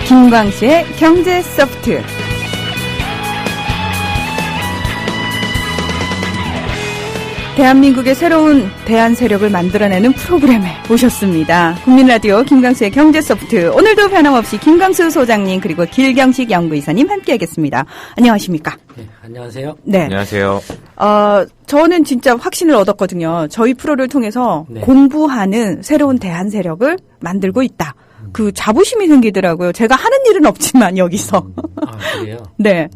김광수의 경제 소프트. 대한민국의 새로운 대안 세력을 만들어내는 프로그램에 모셨습니다. 국민라디오 김광수의 경제 소프트. 오늘도 변함없이 김광수 소장님 그리고 길경식 연구이사님 함께하겠습니다. 안녕하십니까? 네, 안녕하세요. 네, 안녕하세요. 저는 진짜 확신을 얻었거든요. 저희 프로를 통해서 네. 공부하는 새로운 대안 세력을 만들고 있다. 그 자부심이 생기더라고요. 제가 하는 일은 없지만 여기서. 아, 그래요? 네.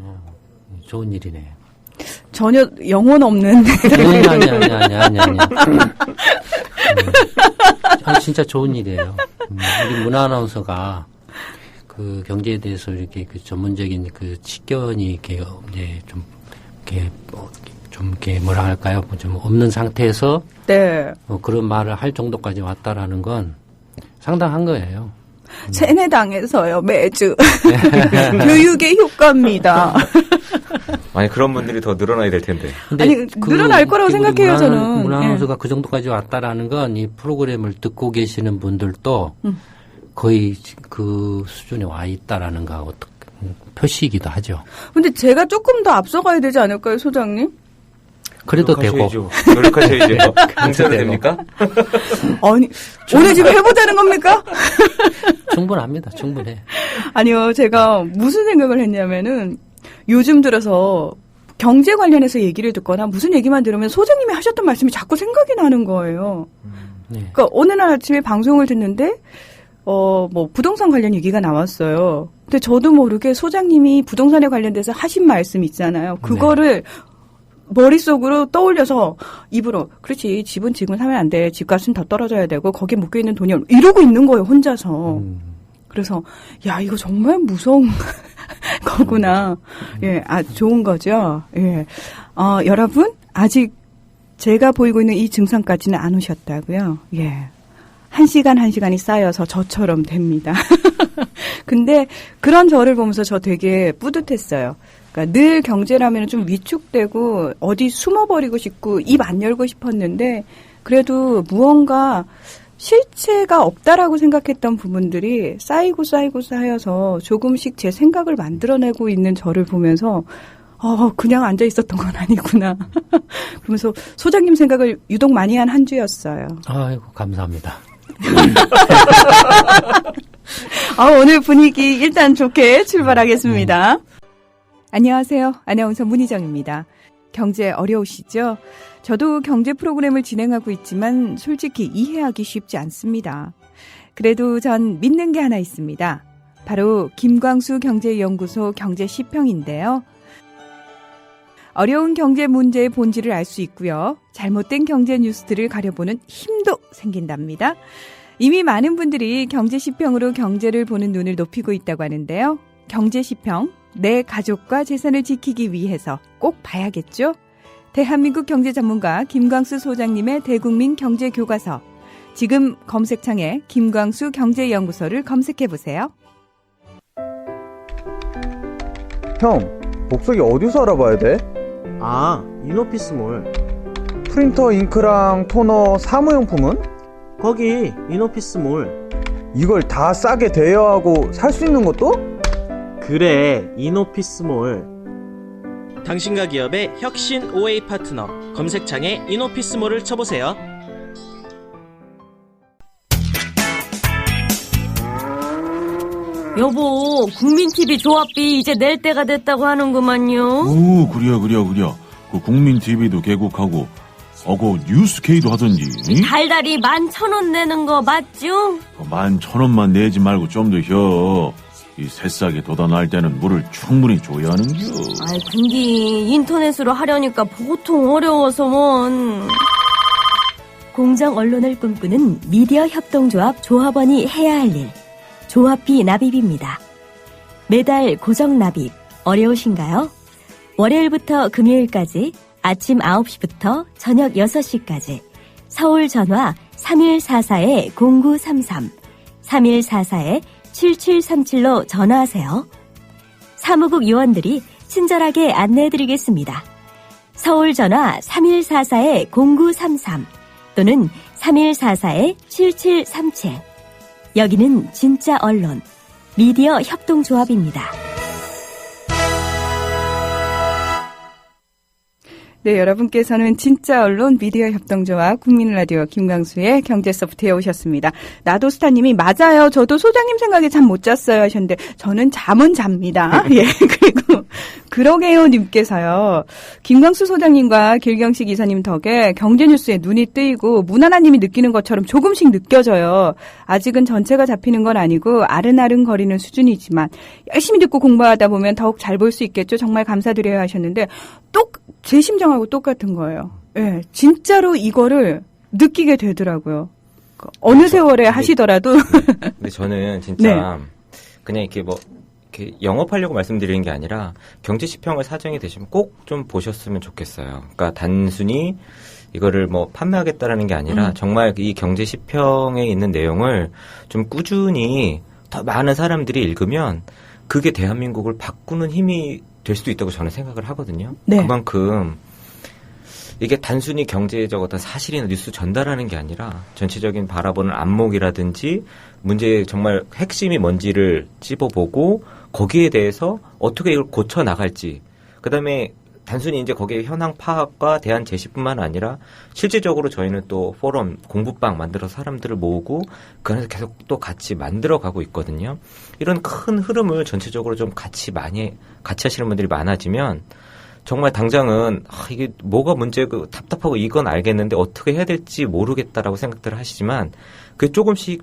좋은 일이네요. 전혀 영혼 없는. 아니. 진짜 좋은 일이에요. 우리 문화 아나운서가 그 경제에 대해서 이렇게 그 전문적인 그 식견이 이렇게 이제 좀 이렇게 뭐라 할까요? 좀 없는 상태에서 네. 그런 말을 할 정도까지 왔다라는 건 상당한 거예요. 세뇌당해서요, 매주. 교육의 효과입니다. 아니, 그런 분들이 더 늘어나야 될 텐데. 아니, 늘어날 거라고 생각해요, 저는. 문화 아나운서가 그 정도까지 왔다라는 건 이 프로그램을 듣고 계시는 분들도 거의 그 수준에 와 있다라는 거 표시이기도 하죠. 근데 제가 조금 더 앞서가야 되지 않을까요, 소장님? 그래도 되고. 노력하셔야죠. 강사도 됩니까? 아니, 오늘 지금 해보자는 겁니까? 충분합니다. 충분해. 아니요, 제가 무슨 생각을 했냐면은 요즘 들어서 경제 관련해서 얘기를 듣거나 무슨 얘기만 들으면 소장님이 하셨던 말씀이 자꾸 생각이 나는 거예요. 네. 그러니까 어느 날 아침에 방송을 듣는데 뭐 부동산 관련 얘기가 나왔어요. 근데 저도 모르게 소장님이 부동산에 관련돼서 하신 말씀 있잖아요. 그거를 머릿속으로 떠올려서 입으로 그렇지 집은 지금 사면 안 돼. 집값은 더 떨어져야 되고 거기에 묶여있는 돈이 이러고 있는 거예요. 혼자서. 그래서 야 이거 정말 무서운 거구나. 예, 좋은 거죠. 예, 여러분 아직 제가 보이고 있는 이 증상까지는 안 오셨다고요. 예, 한 시간이 쌓여서 저처럼 됩니다. 근데 그런 저를 보면서 저 되게 뿌듯했어요. 그러니까 늘 경제라면 좀 위축되고 어디 숨어버리고 싶고 입 안 열고 싶었는데 그래도 무언가 실체가 없다라고 생각했던 부분들이 쌓여서 조금씩 제 생각을 만들어내고 있는 저를 보면서 그냥 앉아 있었던 건 아니구나. 그러면서 소장님 생각을 유독 많이 한 한 주였어요. 아이고 감사합니다. 오늘 분위기 일단 좋게 출발하겠습니다. 안녕하세요. 아나운서 문희정입니다. 경제 어려우시죠? 저도 경제 프로그램을 진행하고 있지만 솔직히 이해하기 쉽지 않습니다. 그래도 전 믿는 게 하나 있습니다. 바로 김광수 경제연구소 경제시평인데요. 어려운 경제 문제의 본질을 알 수 있고요. 잘못된 경제 뉴스들을 가려보는 힘도 생긴답니다. 이미 많은 분들이 경제시평으로 경제를 보는 눈을 높이고 있다고 하는데요. 경제시평, 내 가족과 재산을 지키기 위해서 꼭 봐야겠죠? 대한민국 경제 전문가 김광수 소장님의 대국민 경제교과서. 지금 검색창에 김광수 경제연구소를 검색해보세요. 형, 복석이 어디서 알아봐야 돼? 이노피스몰. 프린터, 잉크랑 토너, 사무용품은? 거기 이노피스몰. 이걸 다 싸게 대여하고 살 수 있는 것도? 그래, 이노피스몰. 당신과 기업의 혁신 OA 파트너. 검색창에 이노피스몰을 쳐보세요. 여보, 국민TV 조합비 이제 낼 때가 됐다고 하는구만요. 오, 그려. 그 국민TV도 개국하고, 그 뉴스K도 하던지. 달달이 11,000원 내는 거 맞죠? 11,000원만 내지 말고 좀 더 혀. 이 새싹에 돋아날 때는 물을 충분히 줘야 하는겨. 근데 인터넷으로 하려니까 보통 어려워서 뭔. 공정 언론을 꿈꾸는 미디어 협동조합 조합원이 해야 할 일. 조합비 납입입니다. 매달 고정 납입 어려우신가요? 월요일부터 금요일까지 아침 9시부터 저녁 6시까지 서울 전화 3144-0933 3144-7737로 전화하세요. 사무국 요원들이 친절하게 안내해드리겠습니다. 서울 전화 3144-0933 또는 3144-7737. 여기는 진짜 언론 미디어 협동조합입니다. 네, 여러분께서는 진짜 언론 미디어 협동조합 국민라디오 김광수의 경제소프트에 오셨습니다. 나도스타님이 맞아요. 저도 소장님 생각에 잠 못 잤어요 하셨는데 저는 잠은 잡니다. 예, 그리고 그러게요 님께서요. 김광수 소장님과 길경식 이사님 덕에 경제뉴스에 눈이 뜨이고 문하나님이 느끼는 것처럼 조금씩 느껴져요. 아직은 전체가 잡히는 건 아니고 아른아른거리는 수준이지만 열심히 듣고 공부하다 보면 더욱 잘 볼 수 있겠죠. 정말 감사드려요 하셨는데 제 심정하고 똑같은 거예요. 예, 진짜로 이거를 느끼게 되더라고요. 어느 세월에 하시더라도. 근데 저는 진짜 그냥 이렇게 이렇게 영업하려고 말씀드리는 게 아니라 경제시평을 사정이 되시면 꼭 좀 보셨으면 좋겠어요. 그러니까 단순히 이거를 판매하겠다라는 게 아니라 정말 이 경제시평에 있는 내용을 좀 꾸준히 더 많은 사람들이 읽으면 그게 대한민국을 바꾸는 힘이 될 수도 있다고 저는 생각을 하거든요. 네. 그만큼 이게 단순히 경제적 어떤 사실이나 뉴스 전달하는 게 아니라 전체적인 바라보는 안목이라든지 문제의 정말 핵심이 뭔지를 찝어보고 거기에 대해서 어떻게 이걸 고쳐 나갈지, 그다음에 단순히 이제 거기에 현황 파악과 대안 제시뿐만 아니라 실질적으로 저희는 또 포럼, 공부방 만들어서 사람들을 모으고 그 안에서 계속 또 같이 만들어가고 있거든요. 이런 큰 흐름을 전체적으로 좀 같이 하시는 분들이 많아지면 정말 당장은 이게 뭐가 문제고 답답하고 이건 알겠는데 어떻게 해야 될지 모르겠다라고 생각들을 하시지만 그 조금씩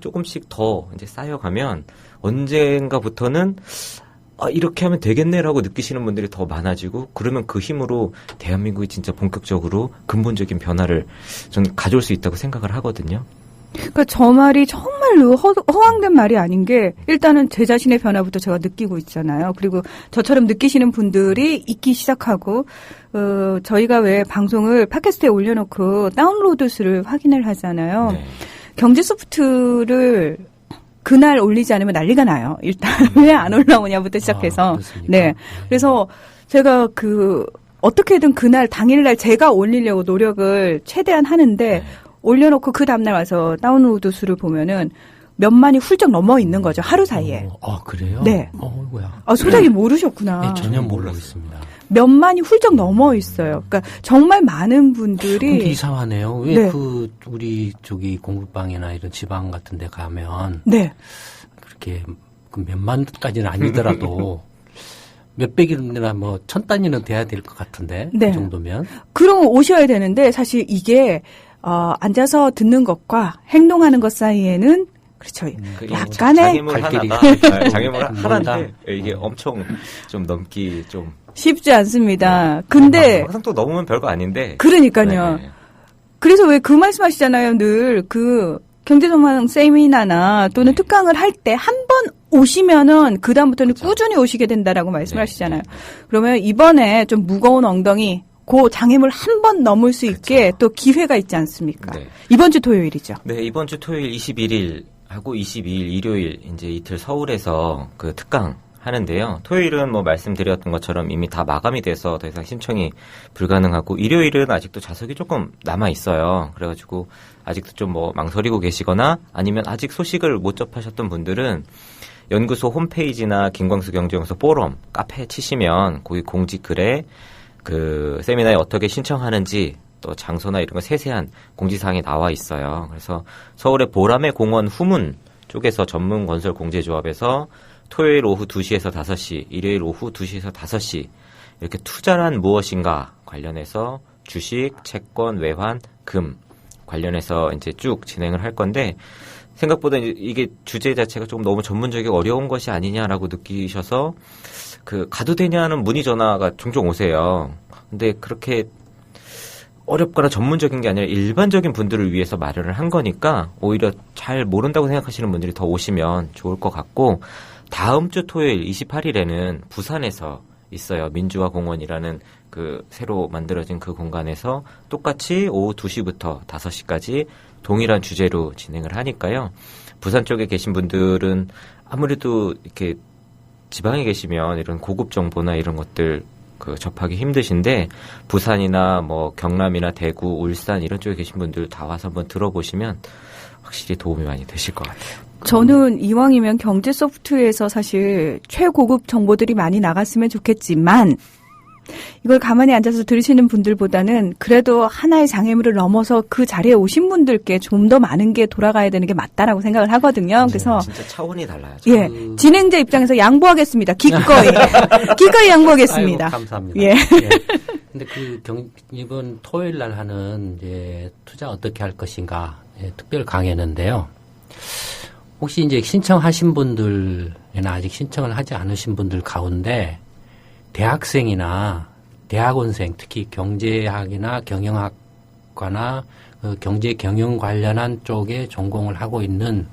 더 이제 쌓여가면 언젠가부터는 이렇게 하면 되겠네라고 느끼시는 분들이 더 많아지고, 그러면 그 힘으로 대한민국이 진짜 본격적으로 근본적인 변화를 저는 가져올 수 있다고 생각을 하거든요. 그러니까 저 말이 정말로 허황된 말이 아닌 게 일단은 제 자신의 변화부터 제가 느끼고 있잖아요. 그리고 저처럼 느끼시는 분들이 있기 시작하고 저희가 왜 방송을 팟캐스트에 올려놓고 다운로드 수를 확인을 하잖아요. 네. 경제소프트를 그날 올리지 않으면 난리가 나요. 일단 왜 안 올라오냐부터 시작해서. 네. 그래서 제가 어떻게든 그날 당일날 제가 올리려고 노력을 최대한 하는데 올려놓고 그 다음날 와서 다운로드 수를 보면은 몇만이 훌쩍 넘어 있는 거죠. 하루 사이에. 그래요? 네. 뭐야. 소장님 모르셨구나. 네, 전혀 모르고 있습니다. 몇만이 훌쩍 넘어 있어요. 그러니까 정말 많은 분들이. 근데 이상하네요. 왜 네. 우리 공부방이나 이런 지방 같은 데 가면. 네. 그렇게 몇만까지는 아니더라도 몇백이나 1000단위는 돼야 될 것 같은데. 네. 그 정도면. 그럼 오셔야 되는데 사실 이게 앉아서 듣는 것과 행동하는 것 사이에는 그렇죠. 약간의 장애물 하나가 장애물 하나인데 이게 엄청 좀 넘기 좀 쉽지 않습니다. 근데 항상 또 넘으면 별거 아닌데. 그러니까요. 네. 그래서 왜 그 말씀하시잖아요. 늘 경제전망 세미나나 또는 특강을 할 때 한 번 오시면은 그 다음부터는 꾸준히 오시게 된다라고 말씀하시잖아요. 그러면 이번에 좀 무거운 엉덩이 그 장애물 한 번 넘을 수 있게 또 기회가 있지 않습니까? 네. 이번 주 토요일이죠. 네, 이번 주 토요일 21일 하고 22일 일요일 이제 이틀 서울에서 그 특강 하는데요. 토요일은 말씀드렸던 것처럼 이미 다 마감이 돼서 더 이상 신청이 불가능하고, 일요일은 아직도 좌석이 조금 남아 있어요. 그래가지고 아직도 좀 망설이고 계시거나 아니면 아직 소식을 못 접하셨던 분들은 연구소 홈페이지나 김광수 경제연구소 포럼 카페 치시면 거기 공지글에 그 세미나에 어떻게 신청하는지 또 장소나 이런 거 세세한 공지사항이 나와 있어요. 그래서 서울의 보라매 공원 후문 쪽에서 전문 건설 공제조합에서 토요일 오후 2시에서 5시, 일요일 오후 2시에서 5시 이렇게 투자란 무엇인가 관련해서 주식, 채권, 외환, 금 관련해서 이제 쭉 진행을 할 건데, 생각보다 이게 주제 자체가 조금 너무 전문적이고 어려운 것이 아니냐라고 느끼셔서 가도 되냐는 문의 전화가 종종 오세요. 근데 그렇게 어렵거나 전문적인 게 아니라 일반적인 분들을 위해서 마련을 한 거니까 오히려 잘 모른다고 생각하시는 분들이 더 오시면 좋을 것 같고, 다음 주 토요일 28일에는 부산에서 있어요. 민주화 공원이라는 새로 만들어진 그 공간에서 똑같이 오후 2시부터 5시까지 동일한 주제로 진행을 하니까요. 부산 쪽에 계신 분들은 아무래도 이렇게 지방에 계시면 이런 고급 정보나 이런 것들 접하기 힘드신데, 부산이나 경남이나 대구, 울산 이런 쪽에 계신 분들 다 와서 한번 들어보시면 확실히 도움이 많이 되실 것 같아요. 저는 이왕이면 경제 소프트에서 사실 최고급 정보들이 많이 나갔으면 좋겠지만 이걸 가만히 앉아서 들으시는 분들보다는 그래도 하나의 장애물을 넘어서 그 자리에 오신 분들께 좀 더 많은 게 돌아가야 되는 게 맞다라고 생각을 하거든요. 그래서 진짜 차원이 달라요. 예, 진행자 입장에서 양보하겠습니다. 기꺼이 양보하겠습니다. 아이고, 감사합니다. 예. 예. 근데 이번 토요일 날 하는 이제 투자 어떻게 할 것인가 특별 강의는데요. 혹시 이제 신청하신 분들이나 아직 신청을 하지 않으신 분들 가운데 대학생이나 대학원생, 특히 경제학이나 경영학과나 경제 경영 관련한 쪽에 전공을 하고 있는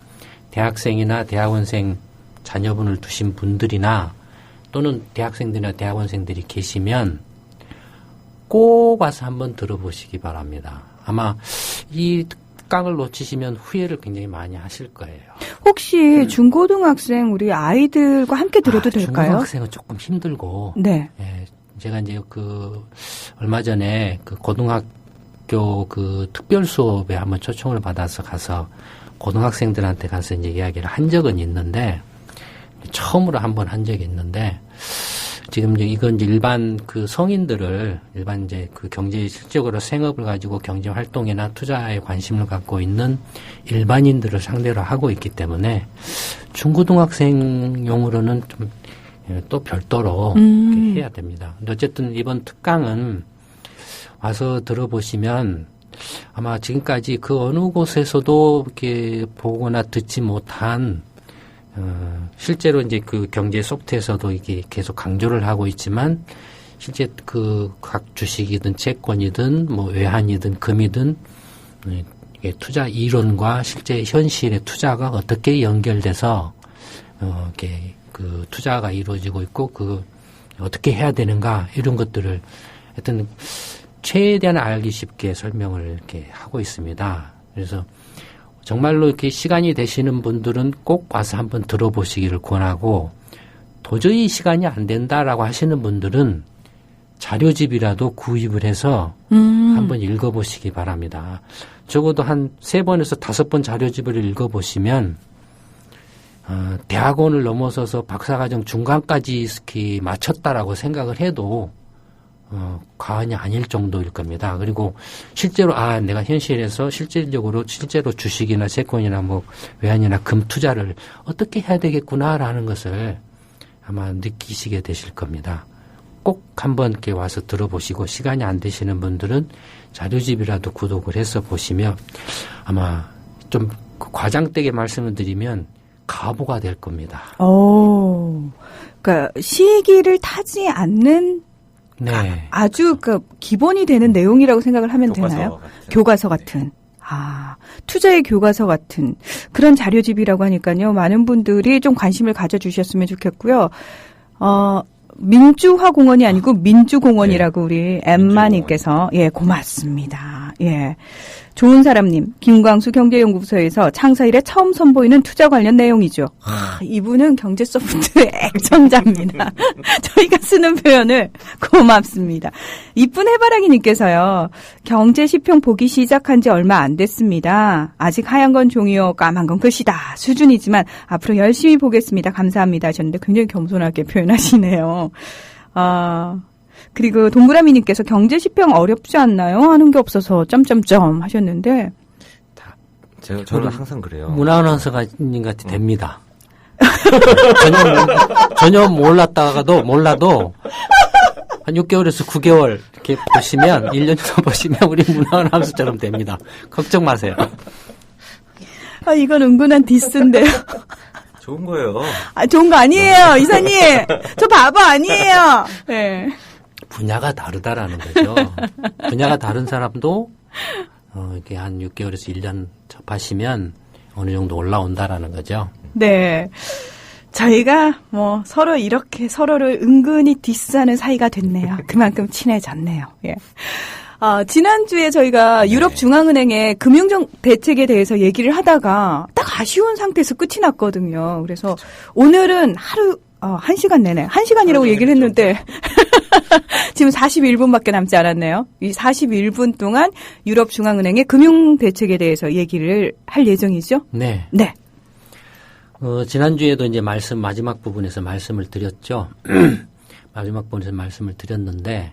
대학생이나 대학원생 자녀분을 두신 분들이나 또는 대학생들이나 대학원생들이 계시면 꼭 와서 한번 들어보시기 바랍니다. 아마 이 특강을 놓치시면 후회를 굉장히 많이 하실 거예요. 혹시 중고등학생 우리 아이들과 함께 들어도 될까요? 중고등학생은 조금 힘들고. 네. 예, 제가 이제 얼마 전에 고등학교 특별 수업에 한번 초청을 받아서 가서 고등학생들한테 가서 이제 이야기를 한 적은 있는데, 처음으로 한번 한 적이 있는데, 지금 이제 이건 이제 일반 성인들을 이제 경제에 실적으로 생업을 가지고 경제 활동이나 투자에 관심을 갖고 있는 일반인들을 상대로 하고 있기 때문에 중고등학생용으로는 좀 또 별도로 이렇게 해야 됩니다. 근데 어쨌든 이번 특강은 와서 들어보시면 아마 지금까지 그 어느 곳에서도 이렇게 보거나 듣지 못한 실제로 이제 경제 소프트에서도 이게 계속 강조를 하고 있지만 실제 각 주식이든 채권이든 외환이든 금이든 이게 투자 이론과 실제 현실의 투자가 어떻게 연결돼서 이렇게 투자가 이루어지고 있고 어떻게 해야 되는가 이런 것들을 하여튼 최대한 알기 쉽게 설명을 이렇게 하고 있습니다. 그래서 정말로 이렇게 시간이 되시는 분들은 꼭 와서 한번 들어보시기를 권하고 도저히 시간이 안 된다라고 하시는 분들은 자료집이라도 구입을 해서 한번 읽어보시기 바랍니다. 적어도 한 3번에서 5번 자료집을 읽어보시면 대학원을 넘어서서 박사과정 중간까지 이렇게 마쳤다라고 생각을 해도 과언이 아닐 정도일 겁니다. 그리고 실제로 내가 현실에서 실질로 주식이나 채권이나 외환이나 금 투자를 어떻게 해야 되겠구나라는 것을 아마 느끼시게 되실 겁니다. 꼭 한번 이렇게 와서 들어보시고 시간이 안 되시는 분들은 자료집이라도 구독을 해서 보시면 아마 좀 과장되게 말씀을 드리면 가보가 될 겁니다. 그러니까 시기를 타지 않는 네. 아주 기본이 되는 내용이라고 생각을 하면 되나요? 교과서 같은. 투자의 교과서 같은 그런 자료집이라고 하니까요. 많은 분들이 좀 관심을 가져주셨으면 좋겠고요. 민주화공원이 아니고 민주공원이라고 우리 엠마님께서 고맙습니다. 예. 좋은 사람님, 김광수 경제연구소에서 창사 이래 처음 선보이는 투자 관련 내용이죠. 이분은 경제 소프트의 애청자입니다. 저희가 쓰는 표현을 고맙습니다. 이쁜 해바라기님께서요. 경제 시평 보기 시작한 지 얼마 안 됐습니다. 아직 하얀 건 종이요, 까만 건 글씨다 수준이지만 앞으로 열심히 보겠습니다. 감사합니다 하셨는데 굉장히 겸손하게 표현하시네요. 그리고 동그라미님께서 경제 시평 어렵지 않나요? 하는 게 없어서 점점점 하셨는데 저는 항상 그래요. 문화아나운서님 같이 됩니다. 전혀 몰라도 한 6개월에서 9개월 이렇게 보시면 1년 정도 보시면 우리 문화아나운서처럼 됩니다. 걱정 마세요. 이건 은근한 디스인데요. 좋은 거예요. 좋은 거 아니에요, 이사님. 저 바보 아니에요. 네. 분야가 다르다라는 거죠. 분야가 다른 사람도 이렇게 한 6개월에서 1년 접하시면 어느 정도 올라온다라는 거죠. 네. 저희가 서로 이렇게 서로를 은근히 디스하는 사이가 됐네요. 그만큼 친해졌네요. 예. 지난주에 저희가 유럽중앙은행의 금융정 대책에 대해서 얘기를 하다가 딱 아쉬운 상태에서 끝이 났거든요. 그래서 오늘은 하루 1시간 내내 1시간이라고 얘기를 했는데 지금 41분밖에 남지 않았네요. 이 41분 동안 유럽중앙은행의 금융대책에 대해서 얘기를 할 예정이죠? 네. 네. 지난주에도 이제 마지막 부분에서 말씀을 드렸죠. 마지막 부분에서 말씀을 드렸는데,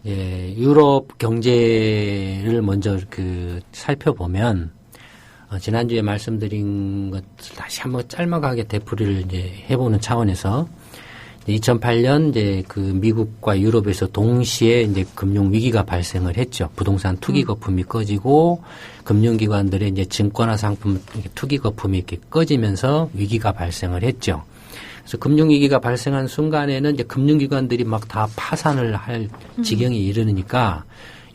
예, 유럽 경제를 먼저 살펴보면, 지난주에 말씀드린 것을 다시 한번 짤막하게 되풀이를 이제 해보는 차원에서, 2008년 이제 미국과 유럽에서 동시에 이제 금융 위기가 발생을 했죠. 부동산 투기 거품이 꺼지고 금융기관들의 이제 증권화 상품 투기 거품이 이렇게 꺼지면서 위기가 발생을 했죠. 그래서 금융 위기가 발생한 순간에는 이제 금융기관들이 막 다 파산을 할 지경에 이르니까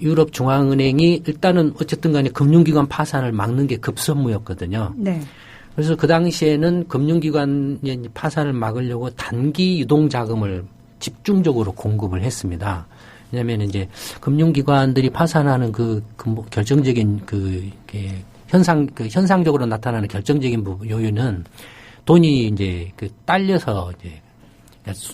유럽 중앙은행이 일단은 어쨌든 간에 금융기관 파산을 막는 게 급선무였거든요. 네. 그래서 그 당시에는 금융기관의 파산을 막으려고 단기 유동자금을 집중적으로 공급을 했습니다. 왜냐하면 이제 금융기관들이 파산하는 결정적인 현상적으로 나타나는 결정적인 요인은 돈이 이제 딸려서 이제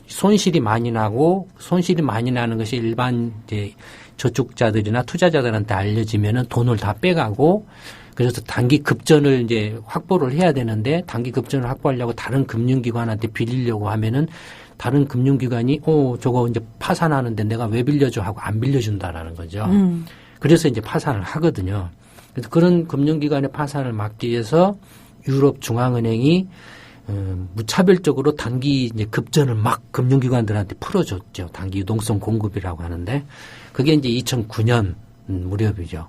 손실이 많이 나는 것이 일반 이제 저축자들이나 투자자들한테 알려지면은 돈을 다 빼가고 그래서 단기 급전을 이제 확보를 해야 되는데 단기 급전을 확보하려고 다른 금융기관한테 빌리려고 하면은 다른 금융기관이 저거 이제 파산하는데 내가 왜 빌려줘 하고 안 빌려준다라는 거죠. 그래서 이제 파산을 하거든요. 그래서 그런 금융기관의 파산을 막기 위해서 유럽 중앙은행이 무차별적으로 단기 이제 급전을 막 금융기관들한테 풀어줬죠. 단기 유동성 공급이라고 하는데 그게 이제 2009년 무렵이죠.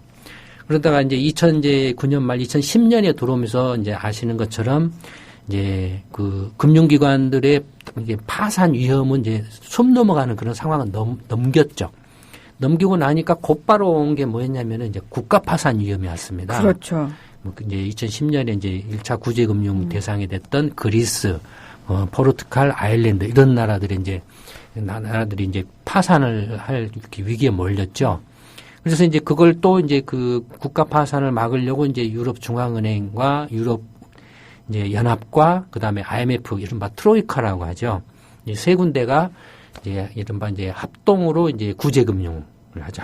그러다가 이제 2009년 말 2010년에 들어오면서 이제 아시는 것처럼 이제 금융기관들의 이제 파산 위험은 이제 숨 넘어가는 그런 상황은 넘겼죠. 넘기고 나니까 곧바로 온 게 뭐였냐면은 이제 국가 파산 위험이 왔습니다. 그렇죠. 이제 2010년에 이제 1차 구제금융 대상이 됐던 그리스, 포르투갈, 아일랜드 이런 나라들이 이제 파산을 할 위기에 몰렸죠. 그래서 이제 그걸 또 이제 국가 파산을 막으려고 이제 유럽 중앙은행과 유럽 이제 연합과 그다음에 IMF 이른바 트로이카라고 하죠. 이 세 군데가 이제 이른바 이제 합동으로 이제 구제금융을 하죠.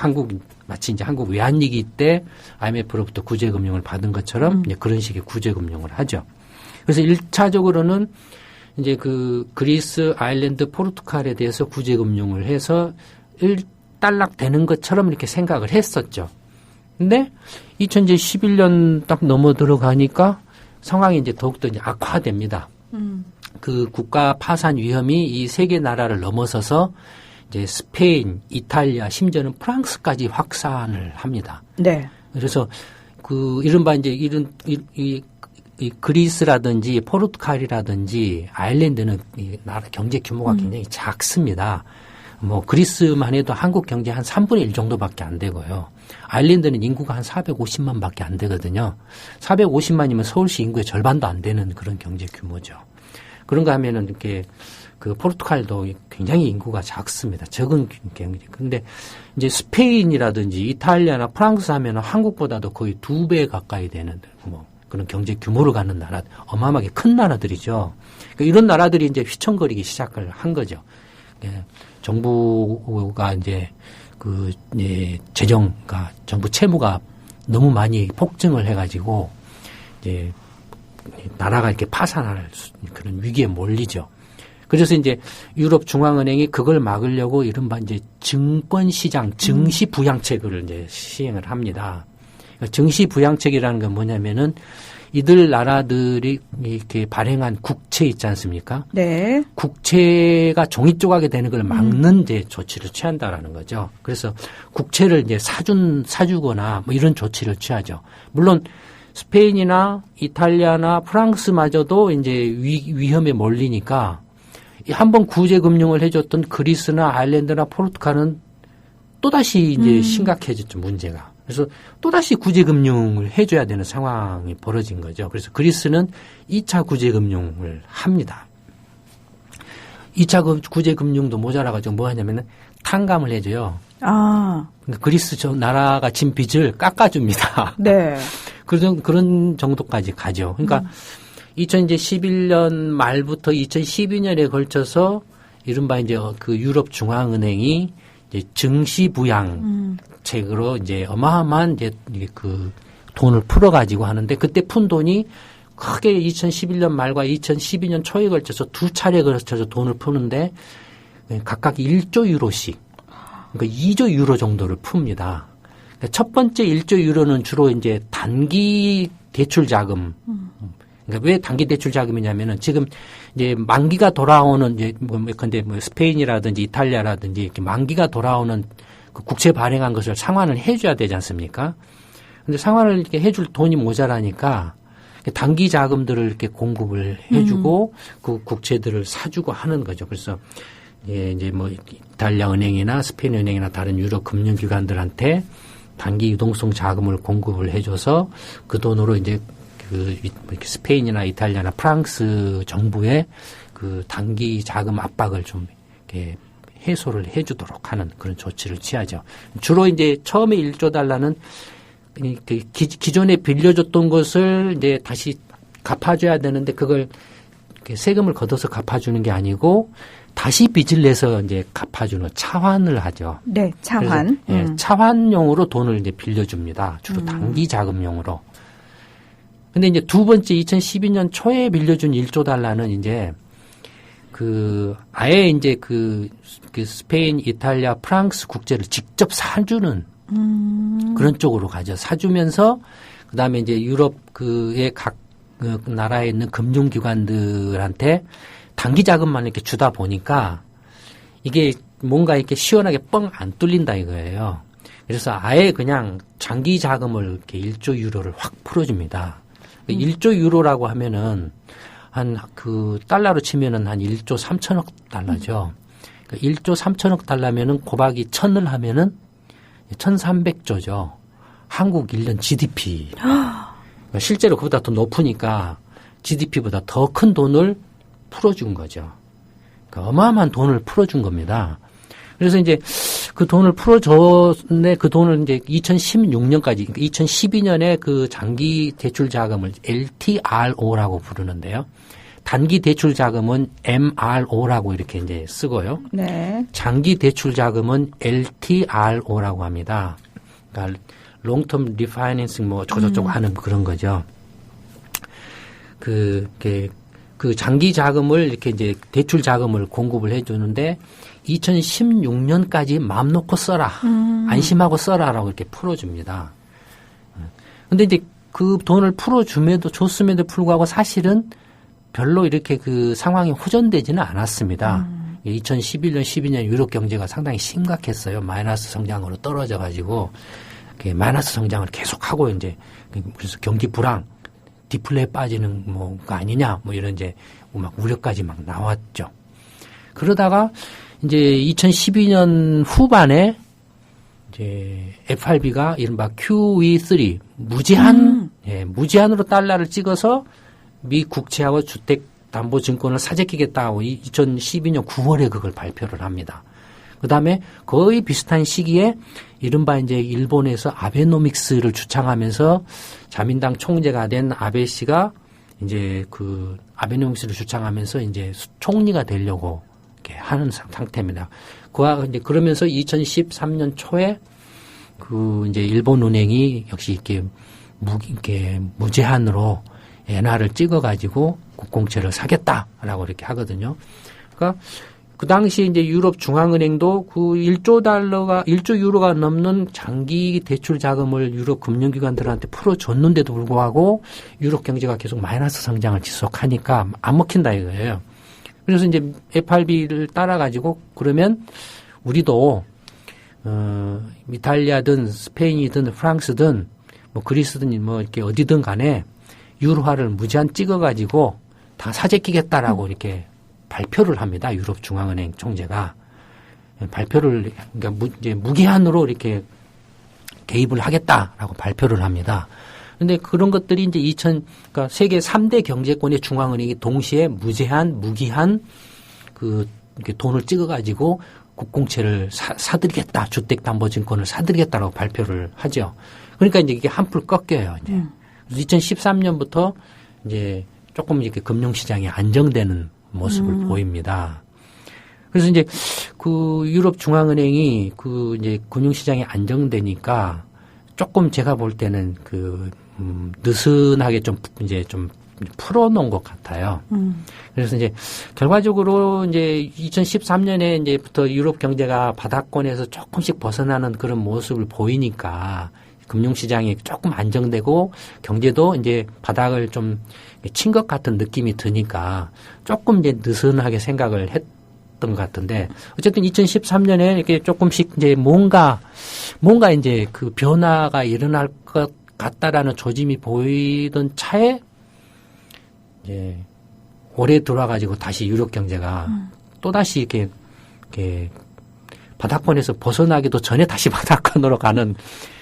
마치 이제 한국 외환위기 때 IMF로부터 구제금융을 받은 것처럼 이제 그런 식의 구제금융을 하죠. 그래서 1차적으로는 이제 그리스, 아일랜드, 포르투갈에 대해서 구제금융을 해서 딸락되는 것처럼 이렇게 생각을 했었죠. 근데 2011년 딱 넘어 들어가니까 상황이 이제 더욱더 이제 악화됩니다. 그 국가 파산 위험이 이 세 개 나라를 넘어서서 이제 스페인, 이탈리아, 심지어는 프랑스까지 확산을 합니다. 네. 그래서 이른바 이제 이 그리스라든지 포르투갈이라든지 아일랜드는 이 나라 경제 규모가 굉장히 작습니다. 그리스만 해도 한국 경제 한 3분의 1 정도밖에 안 되고요. 아일랜드는 인구가 한 450만 밖에 안 되거든요. 450만이면 서울시 인구의 절반도 안 되는 그런 경제 규모죠. 그런가 하면은 이렇게 포르투갈도 굉장히 인구가 작습니다. 적은 경제. 근데 이제 스페인이라든지 이탈리아나 프랑스 하면은 한국보다도 거의 2배 가까이 되는 그런 경제 규모를 갖는 나라, 어마어마하게 큰 나라들이죠. 그러니까 이런 나라들이 이제 휘청거리기 시작을 한 거죠. 정부가 이제 정부 채무가 너무 많이 폭증을 해가지고 이제 나라가 이렇게 파산할 그런 위기에 몰리죠. 그래서 이제 유럽 중앙은행이 그걸 막으려고 이른바 이제 증권시장 증시 부양책을 이제 시행을 합니다. 그러니까 증시 부양책이라는 건 뭐냐면은 이들 나라들이 이렇게 발행한 국채 있지 않습니까? 네. 국채가 종이 조각이 되는 걸 막는 이제 조치를 취한다라는 거죠. 그래서 국채를 이제 사주거나 이런 조치를 취하죠. 물론 스페인이나 이탈리아나 프랑스마저도 이제 위험에 몰리니까 한번 구제금융을 해줬던 그리스나 아일랜드나 포르투갈은 또다시 이제 심각해졌죠, 문제가. 그래서 또다시 구제금융을 해줘야 되는 상황이 벌어진 거죠. 그래서 그리스는 2차 구제금융을 합니다. 2차 구제금융도 모자라가지고 뭐 하냐면은 탕감을 해줘요. 그리스 저 나라가 진 빚을 깎아줍니다. 네. 그런 정도까지 가죠. 그러니까 2011년 말부터 2012년에 걸쳐서 이른바 이제 유럽 중앙은행이 이제 증시 부양책으로 이제 어마어마한 이제 돈을 풀어가지고 하는데 그때 푼 돈이 크게 2011년 말과 2012년 초에 걸쳐서 두 차례에 걸쳐서 돈을 푸는데 각각 1조 유로씩, 그러니까 2조 유로 정도를 풉니다. 그러니까 첫 번째 1조 유로는 주로 이제 단기 대출 자금. 그러니까 왜 단기 대출 자금이냐면은 지금 이제 만기가 돌아오는 이제 근데 스페인이라든지 이탈리아라든지 이렇게 만기가 돌아오는 그 국채 발행한 것을 상환을 해줘야 되지 않습니까? 근데 상환을 이렇게 해줄 돈이 모자라니까 단기 자금들을 이렇게 공급을 해주고 그 국채들을 사주고 하는 거죠. 그래서 이제 뭐 이탈리아 은행이나 스페인 은행이나 다른 유럽 금융기관들한테 단기 유동성 자금을 공급을 해줘서 그 돈으로 이제 그 스페인이나 이탈리아나 프랑스 정부의 그 단기 자금 압박을 좀 이렇게 해소를 해주도록 하는 그런 조치를 취하죠. 주로 이제 처음에 1조 달러는 기존에 빌려줬던 것을 이제 다시 갚아줘야 되는데 그걸 세금을 걷어서 갚아주는 게 아니고 다시 빚을 내서 이제 갚아주는 차환을 하죠. 네, 차환. 그래서, 차환용으로 돈을 이제 빌려줍니다. 주로 단기 자금용으로. 근데 이제 두 번째 2012년 초에 빌려준 1조 달러는 이제 아예 이제 그 스페인, 이탈리아, 프랑스 국제를 직접 사주는 그런 쪽으로 가죠. 사주면서 그다음에 이제 유럽 그의 각 나라에 있는 금융기관들한테 단기 자금만 이렇게 주다 보니까 이게 뭔가 이렇게 시원하게 뻥 안 뚫린다 이거예요. 그래서 아예 그냥 장기 자금을 이렇게 1조 유로를 확 풀어줍니다. 1조 유로라고 하면은 달러로 치면은 한 1조 3천억 달러죠. 1조 3천억 달러면은 곱하기 1000을 하면은 1300조죠. 한국 1년 GDP. 실제로 그보다 더 높으니까 GDP보다 더 큰 돈을 풀어준 거죠. 그러니까 어마어마한 돈을 풀어준 겁니다. 그래서 이제 그 돈을 풀어줬네, 그 돈을 이제 2016년까지, 그러니까 2012년에 그 장기 대출 자금을 LTRO라고 부르는데요. 단기 대출 자금은 MRO라고 이렇게 이제 쓰고요. 네. 장기 대출 자금은 LTRO라고 합니다. 그러니까 롱텀 리파이낸싱 뭐 저저쩌고 하는 그런 거죠. 그 장기 자금을 이렇게 이제 대출 자금을 공급을 해주는데 2016년까지 마음 놓고 써라. 안심하고 써라라고 이렇게 풀어줍니다. 근데 이제 그 돈을 줬음에도 불구하고 사실은 별로 이렇게 그 상황이 호전되지는 않았습니다. 2011년, 12년 유럽 경제가 상당히 심각했어요. 마이너스 성장으로 떨어져 가지고 마이너스 성장을 계속하고 이제 그래서 경기 불황, 디플레에 빠지는 뭐가 아니냐 뭐 이런 이제 막 우려까지 막 나왔죠. 그러다가 이제 2012년 후반에 이제 FRB가 이른바 QE3 무제한으로 달러를 찍어서 미 국채하고 주택담보증권을 사재끼겠다고 2012년 9월에 그걸 발표를 합니다. 그 다음에 거의 비슷한 시기에 이른바 이제 일본에서 아베노믹스를 주창하면서 자민당 총재가 된 아베 씨가 이제 그 아베노믹스를 주창하면서 이제 총리가 되려고 이렇게 하는 상태입니다. 이제 그러면서 2013년 초에 그 이제 일본 은행이 역시 이렇게 무제한으로 엔화를 찍어가지고 국공채를 사겠다라고 이렇게 하거든요. 그러니까 그 당시 이제 유럽 중앙은행도 그 1조 유로가 넘는 장기 대출 자금을 유럽 금융기관들한테 풀어줬는데도 불구하고 유럽 경제가 계속 마이너스 성장을 지속하니까 안 먹힌다 이거예요. 그래서 이제 FRB를 따라가지고 그러면 우리도 이탈리아든 스페인이든 프랑스든 뭐 그리스든 뭐 이렇게 어디든 간에 유로화를 무제한 찍어가지고 다 사재끼겠다라고 이렇게 발표를 합니다. 유럽 중앙은행 총재가 발표를 그러니까 이제 무기한으로 이렇게 개입을 하겠다라고 발표를 합니다. 그런데 그런 것들이 이제 그러니까 세계 3대 경제권의 중앙은행이 동시에 무제한, 무기한 이렇게 돈을 찍어가지고 국공채를 사들이겠다, 주택담보증권을 사들이겠다라고 발표를 하죠. 그러니까 이제 이게 한풀 꺾여요. 이제 2013년부터 이제 조금 이렇게 금융시장이 안정되는 모습을 보입니다. 그래서 이제 그 유럽 중앙은행이 그 이제 금융시장이 안정되니까 조금 제가 볼 때는 느슨하게 좀 이제 좀 풀어놓은 것 같아요. 그래서 이제 결과적으로 이제 2013년에 이제부터 유럽 경제가 바닥권에서 조금씩 벗어나는 그런 모습을 보이니까 금융시장이 조금 안정되고 경제도 이제 바닥을 좀 친 것 같은 느낌이 드니까 조금 이제 느슨하게 생각을 했던 것 같은데 어쨌든 2013년에 이렇게 조금씩 이제 뭔가 이제 그 변화가 일어날 것 같다라는 조짐이 보이던 차에 이제 올해 들어와가지고 다시 유럽 경제가 또다시 이렇게 바닥권에서 벗어나기도 전에 다시 바닥권으로 가는